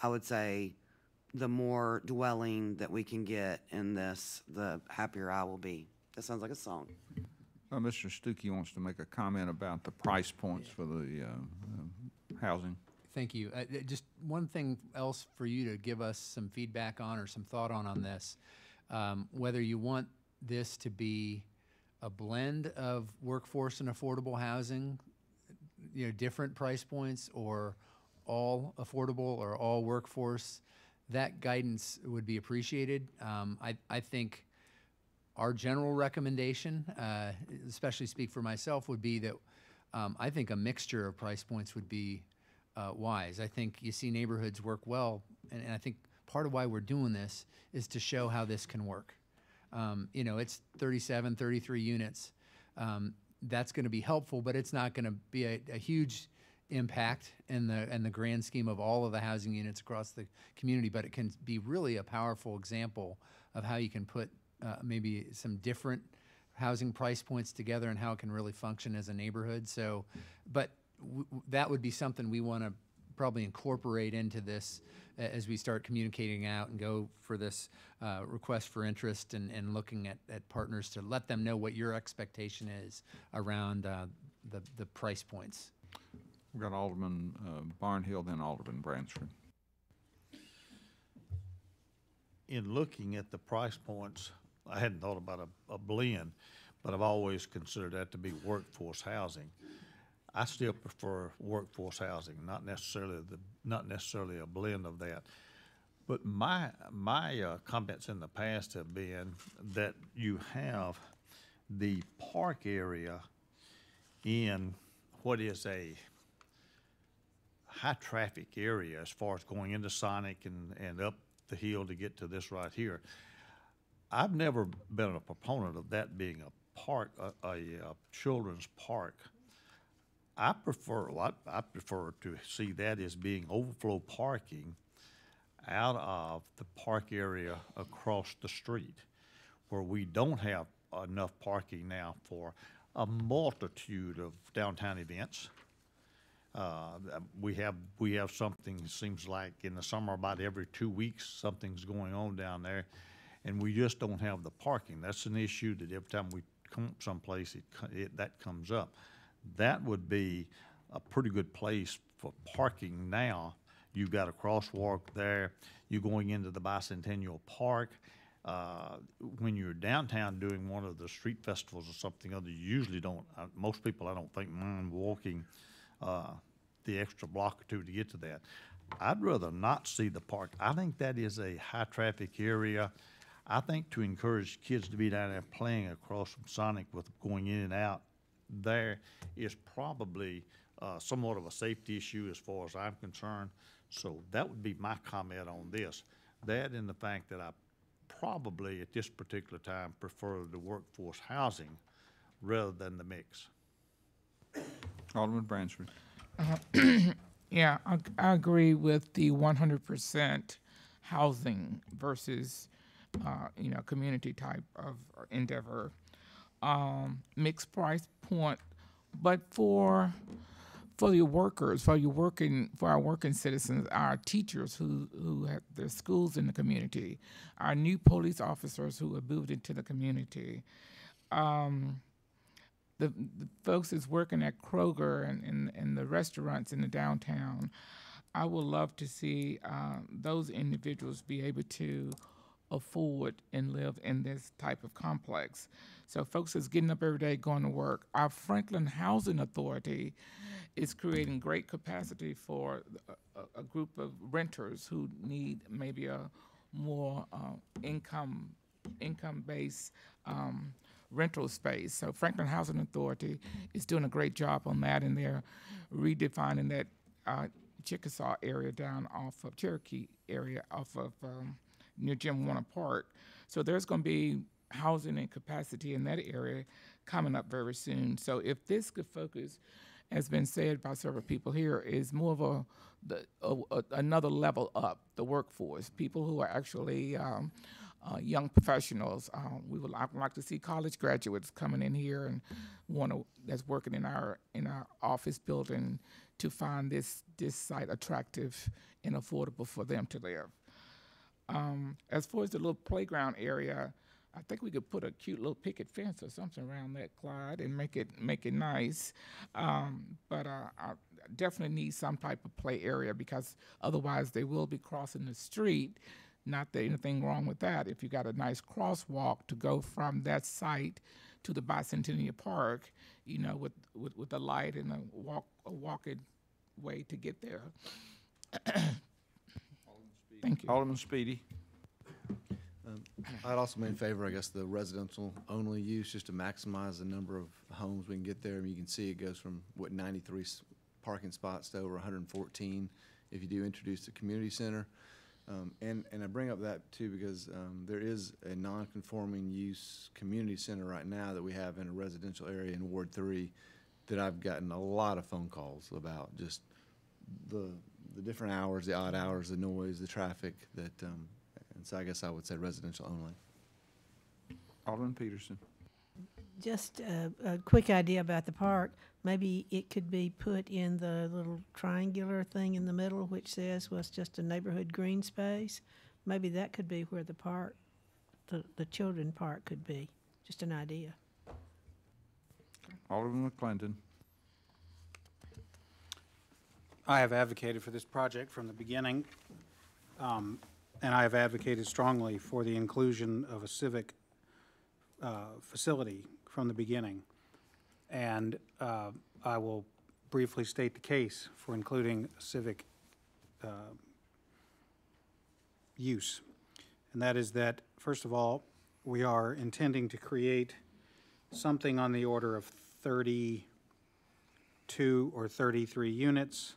I would say the more dwelling that we can get in this, the happier I will be. That sounds like a song. Mr. Stuckey wants to make a comment about the price points for the housing. Thank you. Just one thing else for you to give us some feedback on or some thought on this, whether you want this to be a blend of workforce and affordable housing, different price points, or all affordable or all workforce, that guidance would be appreciated. I think our general recommendation, especially speak for myself, would be that I think a mixture of price points would be wise. I think you see neighborhoods work well, and I think part of why we're doing this is to show how this can work. It's 37, 33 units. That's going to be helpful, but it's not going to be a huge impact in the grand scheme of all of the housing units across the community, but it can be really a powerful example of how you can put maybe some different housing price points together and how it can really function as a neighborhood. So, but that would be something we want to probably incorporate into this as we start communicating out and go for this request for interest and looking at partners to let them know what your expectation is around the price points. We've got Alderman Barnhill, then Alderman Bransford. In looking at the price points, I hadn't thought about a blend, but I've always considered that to be workforce housing. I still prefer workforce housing, not necessarily a blend of that. But my comments in the past have been that you have the park area in what is a high traffic area as far as going into Sonic and up the hill to get to this right here. I've never been a proponent of that being a park, a children's park. I prefer to see that as being overflow parking out of the park area across the street, where we don't have enough parking now for a multitude of downtown events. We have something, seems like in the summer about every 2 weeks something's going on down there, and we just don't have the parking. That's an issue that every time we come someplace that comes up. That would be a pretty good place for parking now. You've got a crosswalk there. You're going into the Bicentennial Park. When you're downtown doing one of the street festivals or something other, you usually don't, most people I don't think mind walking the extra block or two to get to that. I'd rather not see the park. I think that is a high traffic area. I think to encourage kids to be down there playing across from Sonic with going in and out there is probably somewhat of a safety issue as far as I'm concerned. So that would be my comment on this. That and the fact that I probably at this particular time prefer the workforce housing rather than the mix. Alderman Bransford. Yeah, I agree with the 100% housing versus, community type of endeavor. Mixed price point, but for your workers, for our working citizens, our teachers who have their schools in the community, our new police officers who have moved into the community, the folks that's working at Kroger and the restaurants in the downtown, I would love to see those individuals be able to afford and live in this type of complex. So folks that's getting up every day going to work. Our Franklin Housing Authority is creating great capacity for a group of renters who need maybe a more income-based rental space. So Franklin Housing Authority is doing a great job on that, and they're redefining that Chickasaw area down off of Cherokee area off of near Jim Warner Park. So there's going to be housing and capacity in that area coming up very soon. So if this could focus, as been said by several people here, is more of another level up the workforce, people who are actually young professionals. I would like to see college graduates coming in here and that's working in our office building to find this site attractive and affordable for them to live. As far as the little playground area, I think we could put a cute little picket fence or something around that, Clyde, and make it nice. But I definitely need some type of play area, because otherwise they will be crossing the street. Not that anything wrong with that. If you got a nice crosswalk to go from that site to the Bicentennial Park, you know, with a light and a walking way to get there. Thank you. Alderman Speedy. I'd also be in favor, I guess, the residential only use, just to maximize the number of homes we can get there. I mean, you can see it goes from 93 parking spots to over 114 if you do introduce the community center. And I bring up that too because there is a non-conforming use community center right now that we have in a residential area in Ward 3 that I've gotten a lot of phone calls about, just the different hours, the odd hours, the noise, the traffic, that, and so I guess I would say residential only. Alderman Peterson. Just a quick idea about the park. Maybe it could be put in the little triangular thing in the middle, which says, well, it's just a neighborhood green space. Maybe that could be where the park, the children park could be. Just an idea. Alderman McClendon. I have advocated for this project from the beginning, and I have advocated strongly for the inclusion of a civic facility from the beginning. And I will briefly state the case for including civic use. And that is that, first of all, we are intending to create something on the order of 32 or 33 units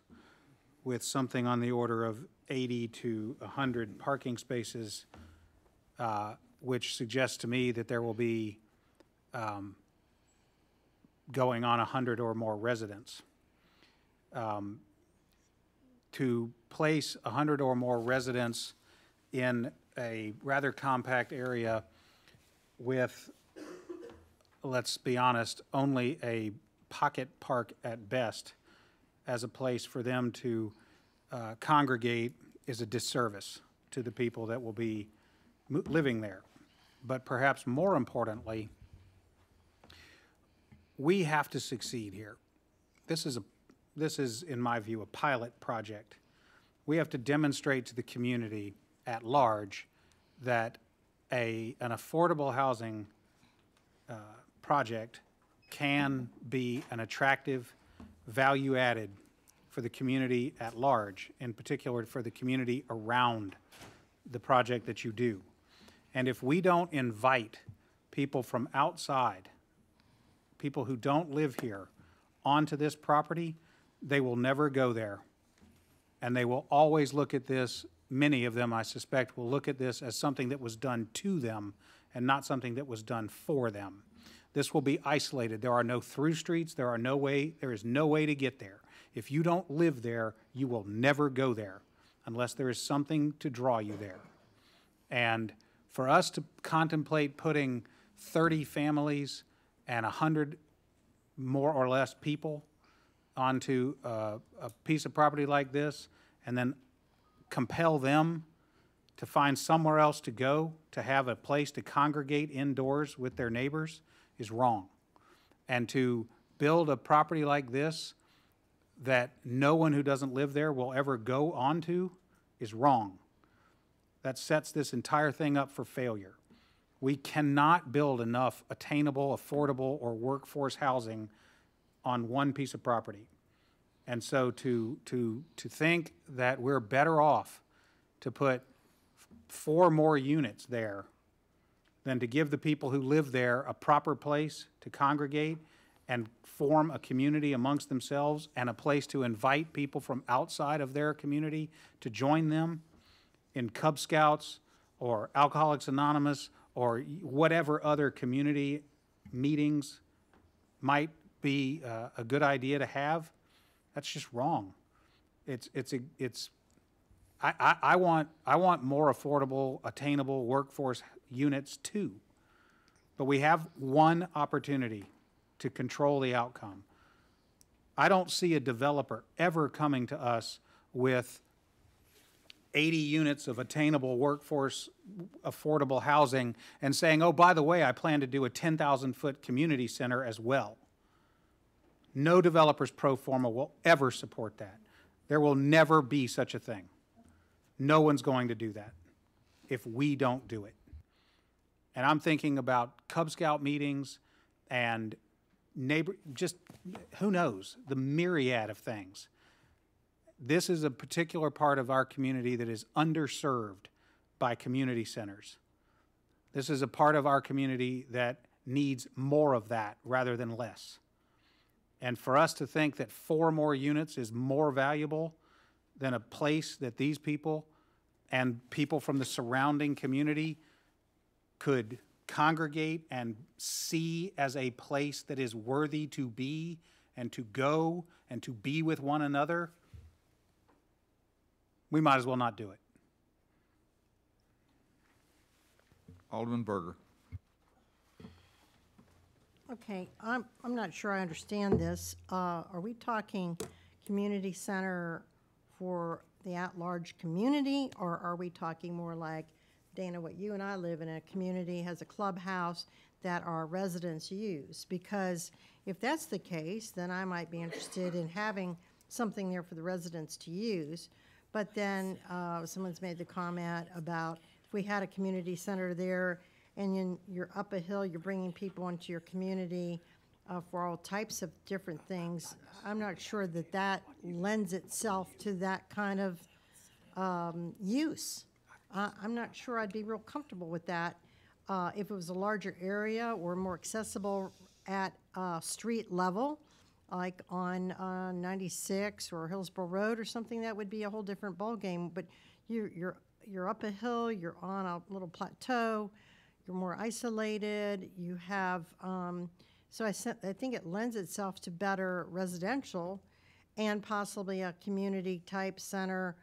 with something on the order of 80 to 100 parking spaces, which suggests to me that there will be going on 100 or more residents. To place 100 or more residents in a rather compact area with, let's be honest, only a pocket park at best as a place for them to congregate is a disservice to the people that will be living there. But perhaps more importantly, we have to succeed here. This is, in my view, a pilot project. We have to demonstrate to the community at large that an affordable housing project can be an attractive value added for the community at large, in particular for the community around the project that you do. And if we don't invite people from outside, people who don't live here, onto this property, they will never go there. And they will always look at this, many of them I suspect will look at this as something that was done to them and not something that was done for them. This will be isolated. There are no through streets. There is no way to get there. If you don't live there, you will never go there unless there is something to draw you there. And for us to contemplate putting 30 families and 100 more or less people onto a piece of property like this and then compel them to find somewhere else to go, to have a place to congregate indoors with their neighbors, is wrong. And to build a property like this that no one who doesn't live there will ever go onto is wrong. That sets this entire thing up for failure. We cannot build enough attainable, affordable, or workforce housing on one piece of property. And so to think that we're better off to put 4 more units there than to give the people who live there a proper place to congregate and form a community amongst themselves and a place to invite people from outside of their community to join them in Cub Scouts or Alcoholics Anonymous or whatever other community meetings might be a good idea to have. That's just wrong. I want more affordable, attainable workforce units too. But we have one opportunity to control the outcome. I don't see a developer ever coming to us with 80 units of attainable workforce, affordable housing, and saying, oh, by the way, I plan to do a 10,000-foot community center as well. No developer's pro forma will ever support that. There will never be such a thing. No one's going to do that if we don't do it. And I'm thinking about Cub Scout meetings and just who knows, the myriad of things. This is a particular part of our community that is underserved by community centers. This is a part of our community that needs more of that rather than less. And for us to think that 4 more units is more valuable than a place that these people and people from the surrounding community could congregate and see as a place that is worthy to be and to go and to be with one another, we might as well not do it. Alderman Berger. Okay, I'm not sure I understand this. Are we talking community center for the at-large community, or are we talking more like, Dana, what you and I live in, a community has a clubhouse that our residents use? Because if that's the case, then I might be interested in having something there for the residents to use. But then someone's made the comment about if we had a community center there and you're up a hill, you're bringing people into your community for all types of different things. I'm not sure that that lends itself to that kind of use. I'm not sure I'd be real comfortable with that if it was a larger area or more accessible at street level, like on 96 or Hillsborough Road or something. That would be a whole different ballgame. But you're up a hill, you're on a little plateau, you're more isolated, you have, so I think it lends itself to better residential and possibly a community type center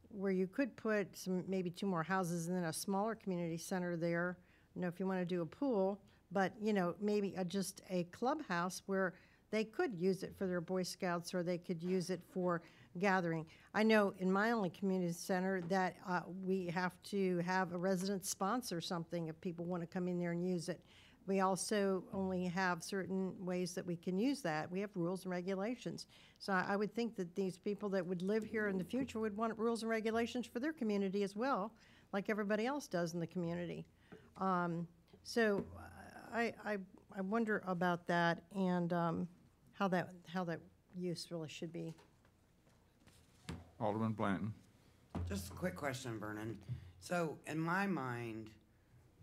where you could put maybe 2 more houses and then a smaller community center there. You know, if you want to do a pool, but maybe just a clubhouse where they could use it for their Boy Scouts or they could use it for gathering. I know in my only community center that we have to have a resident sponsor something if people want to come in there and use it. We also only have certain ways that we can use that. We have rules and regulations. So I would think that these people that would live here in the future would want rules and regulations for their community as well, like everybody else does in the community. So I wonder about that and how that use really should be. Alderman Blanton. Just a quick question, Vernon. So in my mind,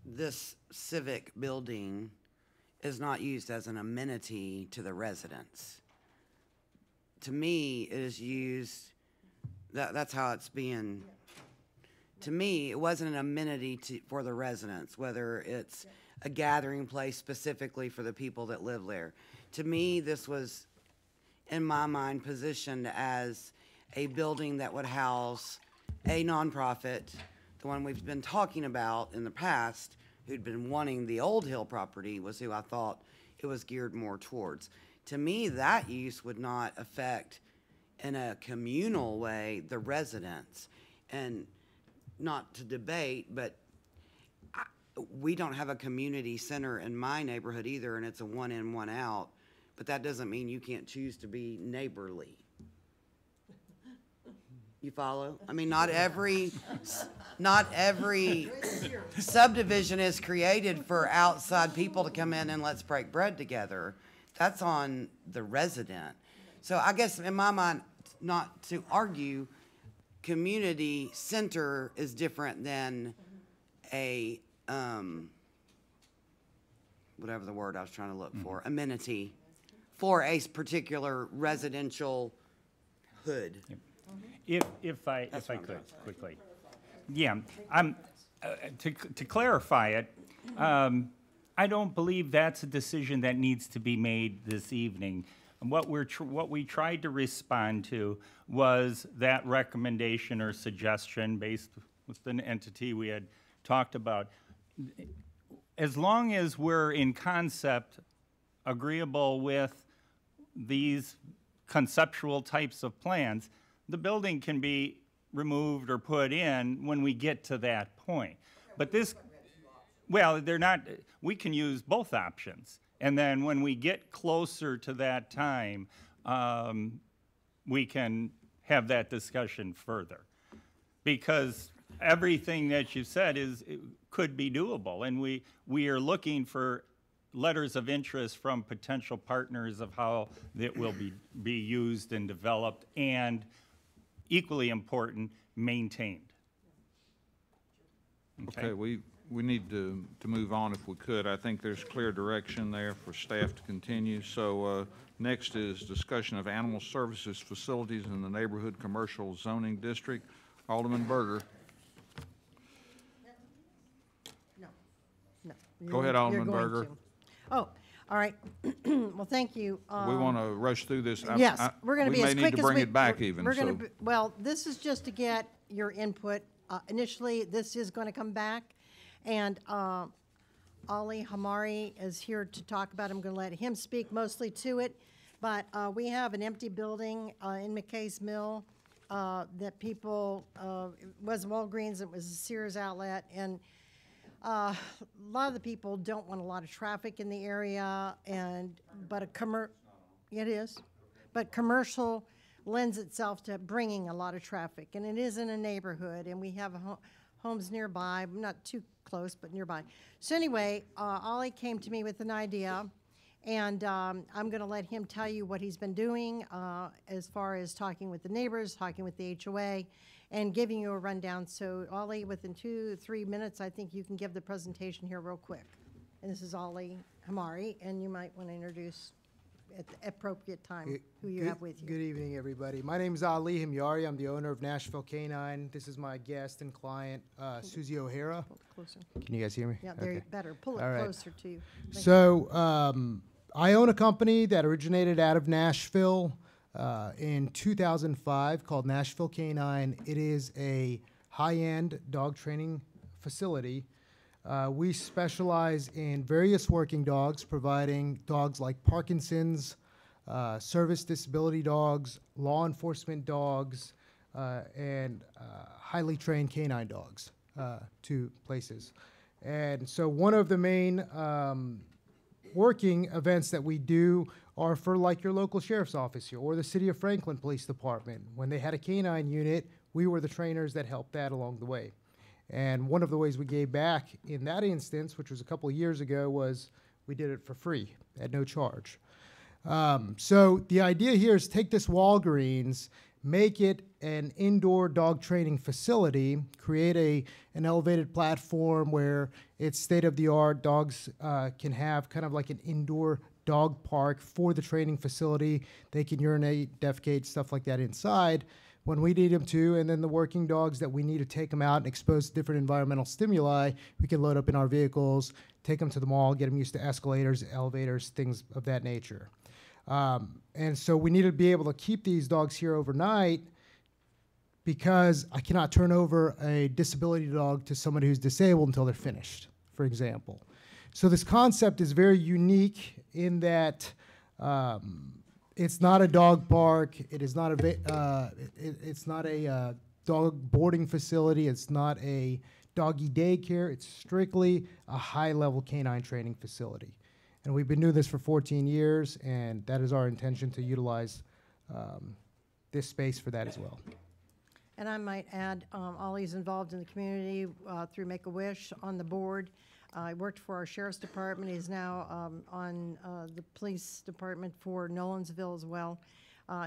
this civic building is not used as an amenity to the residents. To me, it is used, that's how it's being, to me, it wasn't an amenity for the residents, whether it's a gathering place specifically for the people that live there. To me, this was, in my mind, positioned as a building that would house a nonprofit, the one we've been talking about in the past, who'd been wanting the Old Hill property, was who I thought it was geared more towards. To me, that use would not affect, in a communal way, the residents. And not to debate, but we don't have a community center in my neighborhood either, and it's a 1 in, 1 out. But that doesn't mean you can't choose to be neighborly. You follow? I mean, not every subdivision is created for outside people to come in and let's break bread together. That's on the resident. So I guess in my mind, not to argue, community center is different than a whatever the word I was trying to look for, amenity for a particular residential hood. If I could, quickly. Yeah, to clarify it, I don't believe that's a decision that needs to be made this evening. And what we tried to respond to was that recommendation or suggestion based with an entity we had talked about. As long as we're in concept agreeable with these conceptual types of plans, the building can be removed or put in when we get to that point. But this, well, they're not, we can use both options. And then when we get closer to that time, we can have that discussion further. Because everything that you said could be doable. And we are looking for letters of interest from potential partners of how it will be used and developed, and equally important, maintained. Okay, we need to move on if we could. I think there's clear direction there for staff to continue. So next is discussion of animal services facilities in the neighborhood commercial zoning district. Alderman Berger. No. Go ahead, Alderman You're going Berger. to. Oh, all right. Well, thank you. We want to rush through this. Yes, we're going to be as quick as We may need to bring we- it back even, We're going so. to, well, this is just to get your input. Initially, this is going to come back, and Ali Hamari is here to talk about it. I'm going to let him speak mostly to it, but we have an empty building in McKay's Mill that people, it was Walgreens, it was a Sears outlet, and a lot of the people don't want a lot of traffic in the area, but it is, but commercial lends itself to bringing a lot of traffic, and it is in a neighborhood, and we have homes nearby, not too close, but nearby. So anyway, Ollie came to me with an idea, and I'm going to let him tell you what he's been doing as far as talking with the neighbors, talking with the HOA, and giving you a rundown. So Ollie, within 2-3 minutes, I think you can give the presentation here real quick. And this is Ollie Hamari, and you might want to introduce at the appropriate time who you have with you. Good evening, everybody. My name is Ali Himyari. I'm the owner of Nashville Canine. This is my guest and client, Susie O'Hara. Pull it closer. Can you guys hear me? Yeah, there you better. Pull it All right. closer to you. Thank you. So I own a company that originated out of Nashville in 2005 called Nashville Canine. It is a high-end dog training facility. We specialize in various working dogs, providing dogs like Parkinson's, service disability dogs, law enforcement dogs, and highly trained canine dogs to places. And so one of the main working events that we do are for like your local sheriff's office here or the City of Franklin Police Department. When they had a canine unit, we were the trainers that helped that along the way. And one of the ways we gave back in that instance, which was a couple of years ago, was we did it for free at no charge. So the idea here is take this Walgreens, make it an indoor dog training facility, create an elevated platform where it's state-of-the-art. Dogs can have kind of like an indoor dog park for the training facility. They can urinate, defecate, stuff like that inside when we need them to, and then the working dogs that we need to take them out and expose to different environmental stimuli, we can load up in our vehicles, take them to the mall, get them used to escalators, elevators, things of that nature. And so we need to be able to keep these dogs here overnight because I cannot turn over a disability dog to somebody who's disabled until they're finished, for example. So this concept is very unique in that it's not a dog park. It is not it's not a dog boarding facility. It's not a doggy daycare. It's strictly a high-level canine training facility. And we've been doing this for 14 years, and that is our intention to utilize this space for that as well. And I might add, Ollie's involved in the community through Make-A-Wish on the board. He worked for our sheriff's department. He's now on the police department for Nolensville as well.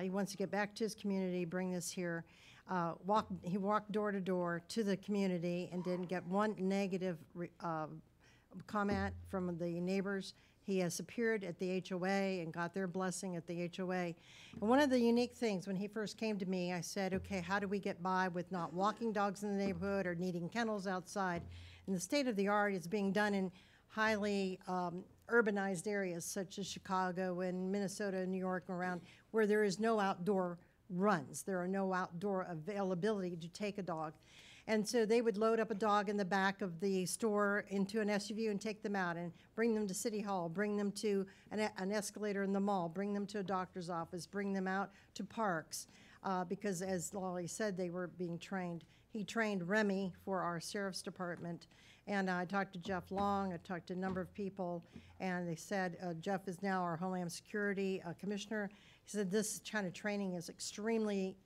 He wants to get back to his community, bring this here. He walked door to door to the community and didn't get one negative comment from the neighbors. He has appeared at the HOA and got their blessing at the HOA. And one of the unique things, when he first came to me, I said, okay, how do we get by with not walking dogs in the neighborhood or needing kennels outside? And the state of the art is being done in highly urbanized areas such as Chicago and Minnesota and New York and around, where there is no outdoor runs. There are no outdoor availability to take a dog. And so they would load up a dog in the back of the store into an SUV and take them out and bring them to City Hall, bring them to an escalator in the mall, bring them to a doctor's office, bring them out to parks, because as Lolly said, they were being trained. He trained Remy for our sheriff's department. And I talked to Jeff Long, I talked to a number of people, and they said, Jeff is now our Homeland Security Commissioner. He said this kind of training is extremely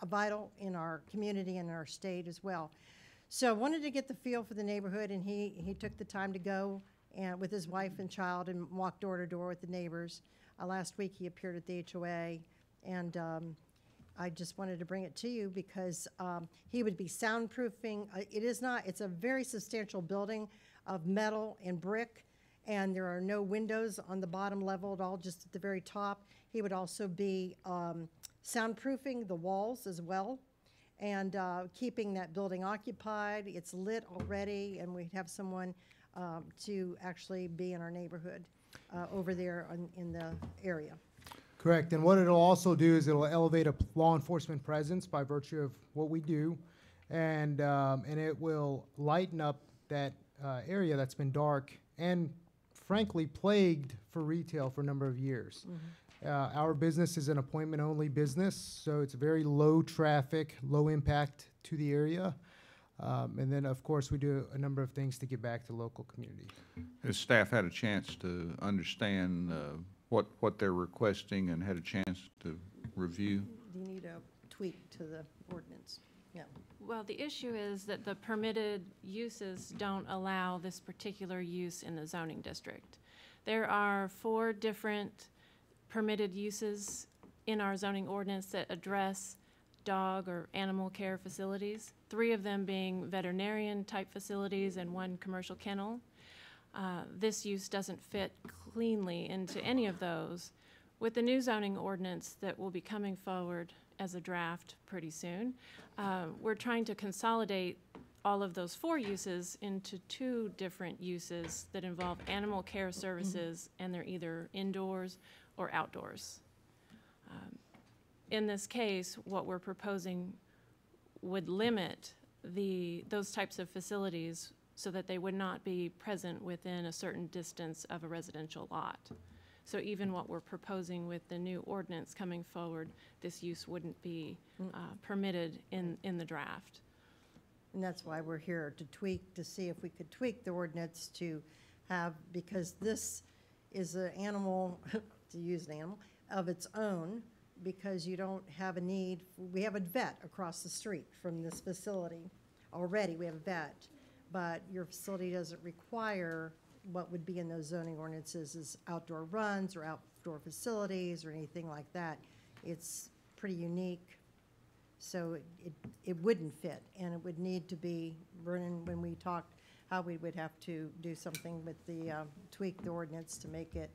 vital in our community and in our state as well. So I wanted to get the feel for the neighborhood, and he took the time to go and with his wife and child and walk door to door with the neighbors. Last week he appeared at the HOA, and I just wanted to bring it to you because he would be soundproofing. It's a very substantial building of metal and brick, and there are no windows on the bottom level at all, just at the very top. He would also be soundproofing the walls as well, and keeping that building occupied. It's lit already, and we'd have someone to actually be in our neighborhood over there in the area. Correct, and what it'll also do is it'll elevate a law enforcement presence by virtue of what we do, and it will lighten up that area that's been dark and frankly plagued for retail for a number of years. Our business is an appointment-only business, so it's very low traffic, low impact to the area. And then, of course, we do a number of things to get back to local community. Has staff had a chance to understand what they're requesting and had a chance to review? Do you need a tweak to the ordinance? No. Well, the issue is that the permitted uses don't allow this particular use in the zoning district. There are 4 different permitted uses in our zoning ordinance that address dog or animal care facilities, 3 of them being veterinarian type facilities and 1 commercial kennel. This use doesn't fit cleanly into any of those. With the new zoning ordinance that will be coming forward as a draft pretty soon, we're trying to consolidate all of those 4 uses into 2 different uses that involve animal care services, and they're either indoors or outdoors. In this case, what we're proposing would limit those types of facilities so that they would not be present within a certain distance of a residential lot. So even what we're proposing with the new ordinance coming forward, this use wouldn't be permitted in the draft. And that's why we're here, to see if we could tweak the ordinance to have, because this is an animal, to use an animal, of its own, because you don't have a need. We have a vet across the street from this facility. Already we have a vet, but your facility doesn't require what would be in those zoning ordinances is outdoor runs or outdoor facilities or anything like that. It's pretty unique. So it wouldn't fit, and it would need to be, Vernon, when we talked, how we would have to do something with the, tweak the ordinance to make it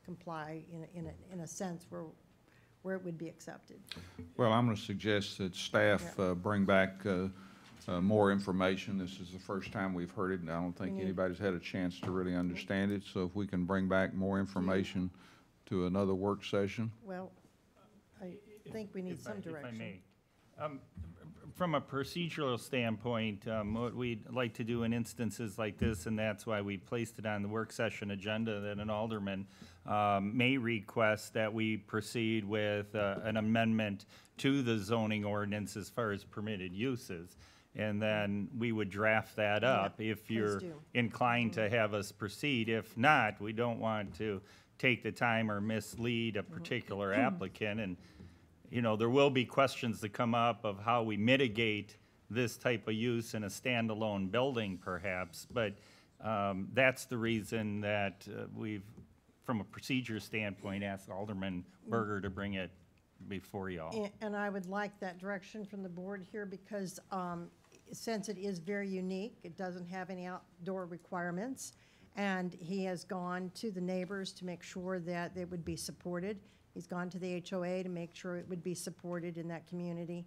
comply in a sense where it would be accepted. Well, I'm going to suggest that staff bring back more information. This is the first time we've heard it, and I don't think anybody's had a chance to really understand it. So if we can bring back more information to another work session. Well, I think we need some direction. If I may. From a procedural standpoint, what we'd like to do in instances like this, and that's why we placed it on the work session agenda, that an alderman may request that we proceed with an amendment to the zoning ordinance as far as permitted uses. And then we would draft that up if you're inclined to have us proceed. If not, we don't want to take the time or mislead a particular applicant. And you know, there will be questions that come up of how we mitigate this type of use in a standalone building, perhaps. But that's the reason that we've, from a procedure standpoint, asked Alderman Berger to bring it before y'all. And I would like that direction from the board here, because since it is very unique, it doesn't have any outdoor requirements, and he has gone to the neighbors to make sure that it would be supported. He's gone to the HOA to make sure it would be supported in that community.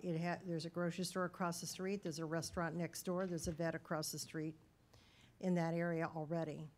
There's a grocery store across the street, there's a restaurant next door, there's a vet across the street in that area already.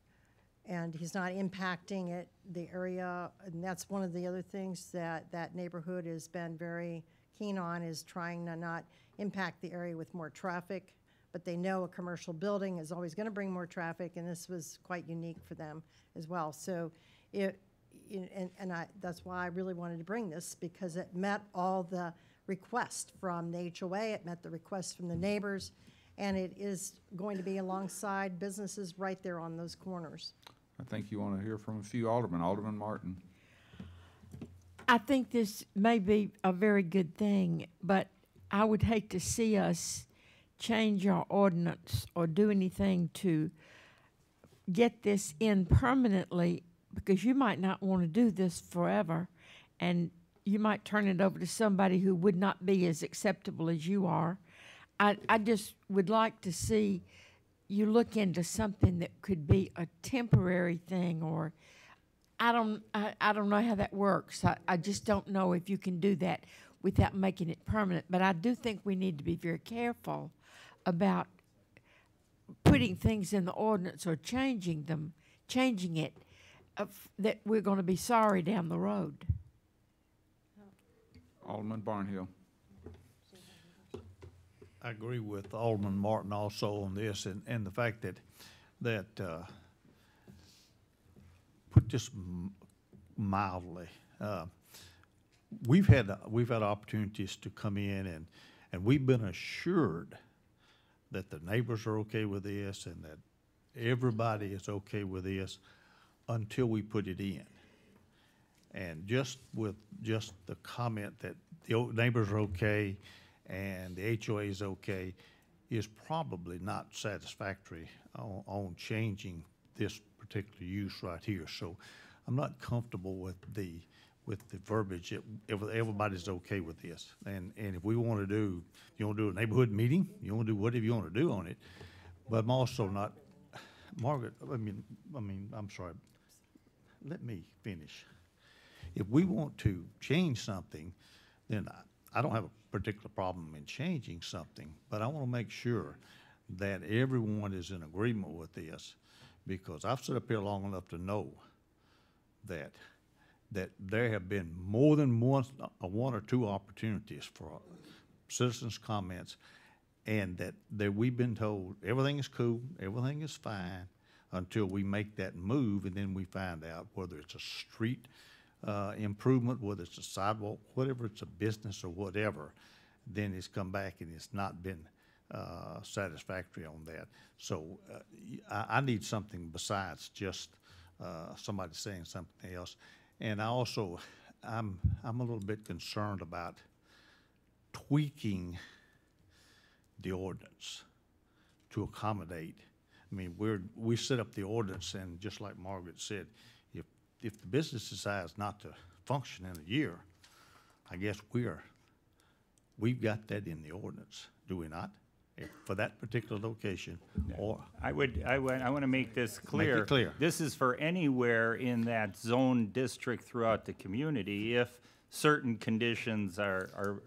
And he's not impacting it, the area, and that's one of the other things that that neighborhood has been very keen on, is trying to not impact the area with more traffic. But they know a commercial building is always going to bring more traffic, and this was quite unique for them as well. So that's why I really wanted to bring this, because it met all the requests from the HOA, it met the requests from the neighbors, and it is going to be alongside businesses right there on those corners. I think you want to hear from a few aldermen. Alderman Martin. I think this may be a very good thing, but I would hate to see us change our ordinance or do anything to get this in permanently, because you might not want to do this forever, and you might turn it over to somebody who would not be as acceptable as you are. I just would like to see you look into something that could be a temporary thing, or I don't know how that works. I just don't know if you can do that without making it permanent. But I do think we need to be very careful about putting things in the ordinance or changing it, that we're going to be sorry down the road. Alderman Barnhill. I agree with Alderman Martin also on this, and the fact that put this mildly, we've had opportunities to come in, and we've been assured that the neighbors are okay with this and that everybody is okay with this until we put it in. And just with just the comment that the neighbors are okay and the HOA is okay is probably not satisfactory on changing this particular use right here. So I'm not comfortable with the verbiage that everybody's okay with this. And if we want to do, you want to do a neighborhood meeting, you want to do whatever you want to do on it. But I'm also not, Margaret, I'm sorry, let me finish. If we want to change something, then I don't have a particular problem in changing something, but I want to make sure that everyone is in agreement with this, because I've sat up here long enough to know that there have been more than one or two opportunities for citizens' comments, and that we've been told everything is cool, everything is fine, until we make that move, and then we find out whether it's a street improvement, whether it's a sidewalk, whatever, it's a business or whatever, then it's come back and it's not been satisfactory on that. So I need something besides just somebody saying something else. And I also, I'm a little bit concerned about tweaking the ordinance to accommodate. I mean, we set up the ordinance, and just like Margaret said, if the business decides not to function in a year, I guess we've got that in the ordinance, do we not? For that particular location, or I want to make this clear. Make it clear. This is for anywhere in that zone district throughout the community if certain conditions are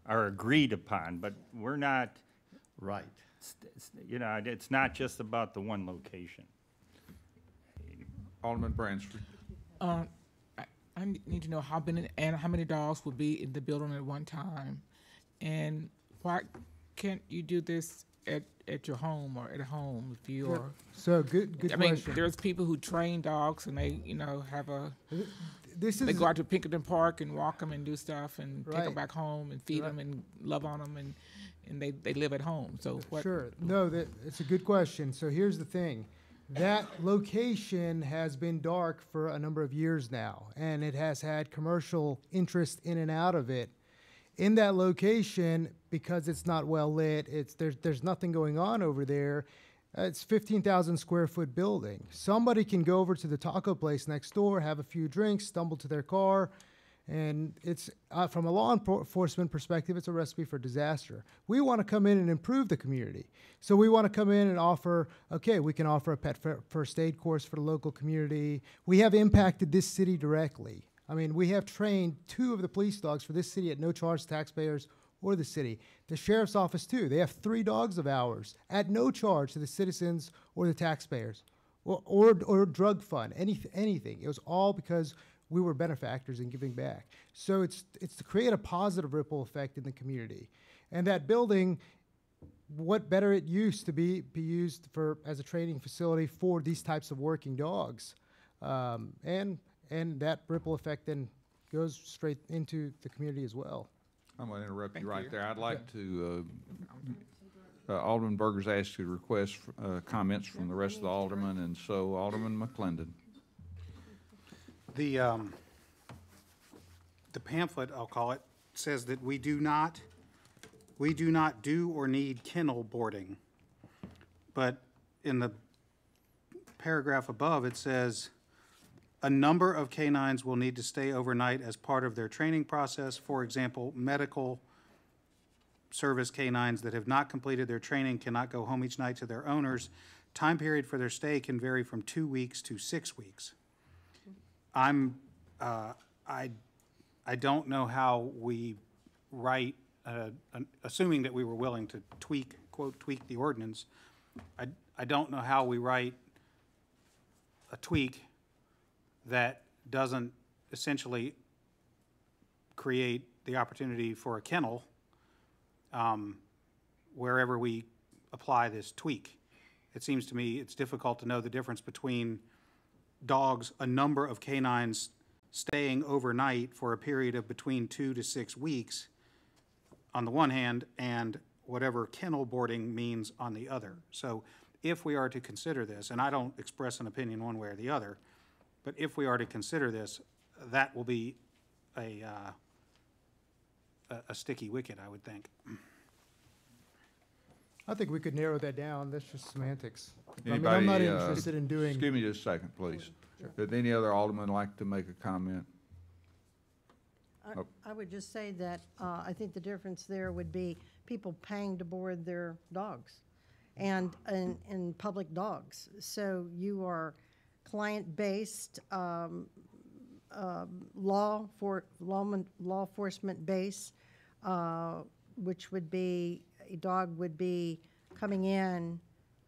agreed upon, but we're not. Right. You know, it's not just about the one location. Alderman Bransford. I need to know how many dogs would be in the building at one time, and why can't you do this at your home or at home if you are? So good I question. mean, there's people who train dogs, and they have a. They go out to Pinkerton Park and walk them and do stuff and take them back home and feed them and love on them, and they live at home. So what? Sure. No, it's a good question. So here's the thing. That location has been dark for a number of years now, and it has had commercial interest in and out of it. In that location, because it's not well lit, there's nothing going on over there. It's 15,000 square foot building. Somebody can go over to the taco place next door, have a few drinks, stumble to their car, And it's, from a law enforcement perspective, it's a recipe for disaster. We want to come in and improve the community. So we want to come in and offer, okay, we can offer a pet first aid course for the local community. We have impacted this city directly. I mean, we have trained 2 of the police dogs for this city at no charge to taxpayers or the city. The sheriff's office too. They have 3 dogs of ours at no charge to the citizens or the taxpayers, or drug fund, anything. It was all because we were benefactors and giving back. So it's to create a positive ripple effect in the community. And that building, what better it used to be used for as a training facility for these types of working dogs. And that ripple effect then goes straight into the community as well. I'm going to interrupt you right there. I'd like to, Alderman Berger's asked you to request comments from the rest of the aldermen, and so Alderman McClendon. The pamphlet, I'll call it, says that we do not do or need kennel boarding. But in the paragraph above, it says, a number of canines will need to stay overnight as part of their training process. For example, medical service canines that have not completed their training cannot go home each night to their owners. Time period for their stay can vary from 2 weeks to 6 weeks. I don't know how we write, assuming that we were willing to tweak, quote, tweak the ordinance, I don't know how we write a tweak that doesn't essentially create the opportunity for a kennel wherever we apply this tweak. It seems to me it's difficult to know the difference between dogs, a number of canines staying overnight for a period of between 2 to 6 weeks on the one hand, and whatever kennel boarding means on the other. So if we are to consider this, and I don't express an opinion one way or the other, but if we are to consider this, that will be a sticky wicket, I would think. I think we could narrow that down. That's just semantics. Anybody, I mean, I'm not interested in doing. Excuse me just a second, please. Would any other alderman like to make a comment? I would just say that I think the difference there would be people paying to board their dogs and public dogs. So you are client-based, law enforcement base, which would be, a dog would be coming in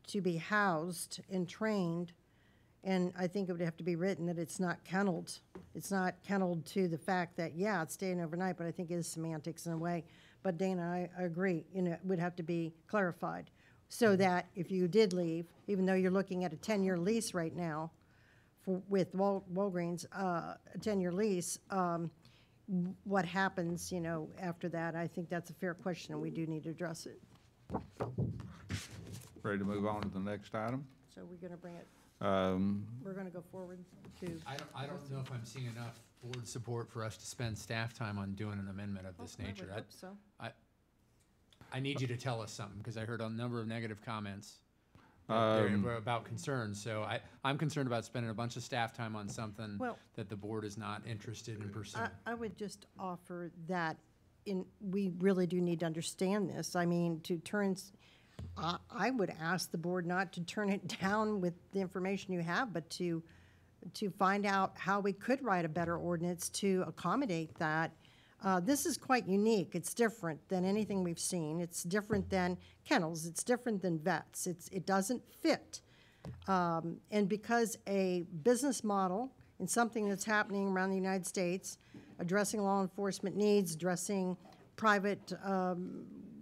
to be housed and trained. And I think it would have to be written that it's not kenneled. It's not kenneled to the fact that, yeah, it's staying overnight, but I think it is semantics in a way. But Dana, I agree, it would have to be clarified so that if you did leave, even though you're looking at a 10-year lease right now with Walgreens, a 10-year lease, what happens, after that? I think that's a fair question, and we do need to address it. Ready to move on to the next item? So we're going to bring it. We're going to go forward to. I don't know if I'm seeing enough board support for us to spend staff time on doing an amendment of this nature. I would hope so. I need you to tell us something, because I heard a number of negative comments about concerns. So I'm concerned about spending a bunch of staff time on something that the board is not interested in pursuing. I would just offer that we really do need to understand this. I mean, I would ask the board not to turn it down with the information you have, but to find out how we could write a better ordinance to accommodate that. This is quite unique. It's different than anything we've seen. It's different than kennels. It's different than vets. It doesn't fit. And because a business model and something that's happening around the United States, addressing law enforcement needs, addressing private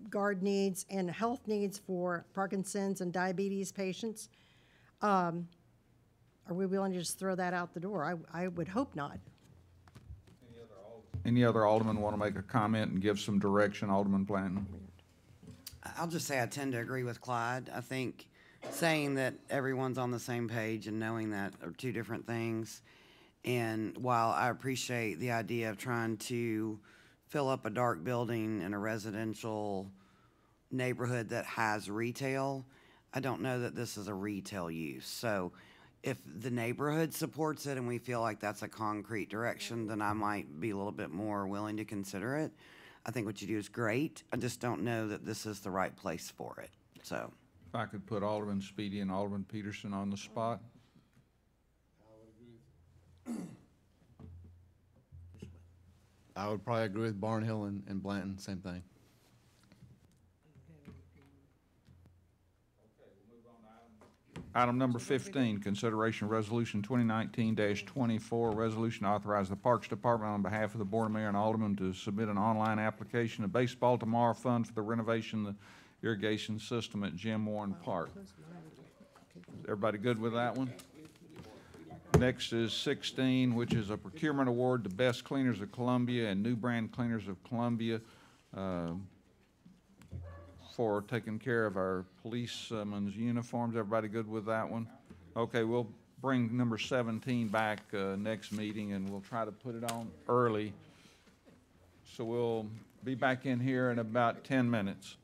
guard needs and health needs for Parkinson's and diabetes patients, are we willing to just throw that out the door? I would hope not. Any other alderman want to make a comment and give some direction, Alderman Blanton? I'll just say I tend to agree with Clyde. I think saying that everyone's on the same page and knowing that are two different things. And while I appreciate the idea of trying to fill up a dark building in a residential neighborhood that has retail, I don't know that this is a retail use. So if the neighborhood supports it and we feel like that's a concrete direction, then I might be a little bit more willing to consider it. I think what you do is great. I just don't know that this is the right place for it, so. If I could put Alderman Speedy and Alderman Peterson on the spot. I would probably agree with Barnhill and Blanton, same thing. Item number 15, consideration of resolution 2019-24, resolution to authorize the Parks Department on behalf of the Board of Mayor and Aldermen to submit an online application to Baseball Tomorrow Fund for the renovation of the irrigation system at Jim Warren Park. Everybody good with that one? Next is 16, which is a procurement award to Best Cleaners of Columbia and New Brand Cleaners of Columbia for taking care of our policemen's uniforms. Everybody good with that one? Okay, we'll bring number 17 back next meeting, and we'll try to put it on early. So we'll be back in here in about 10 minutes.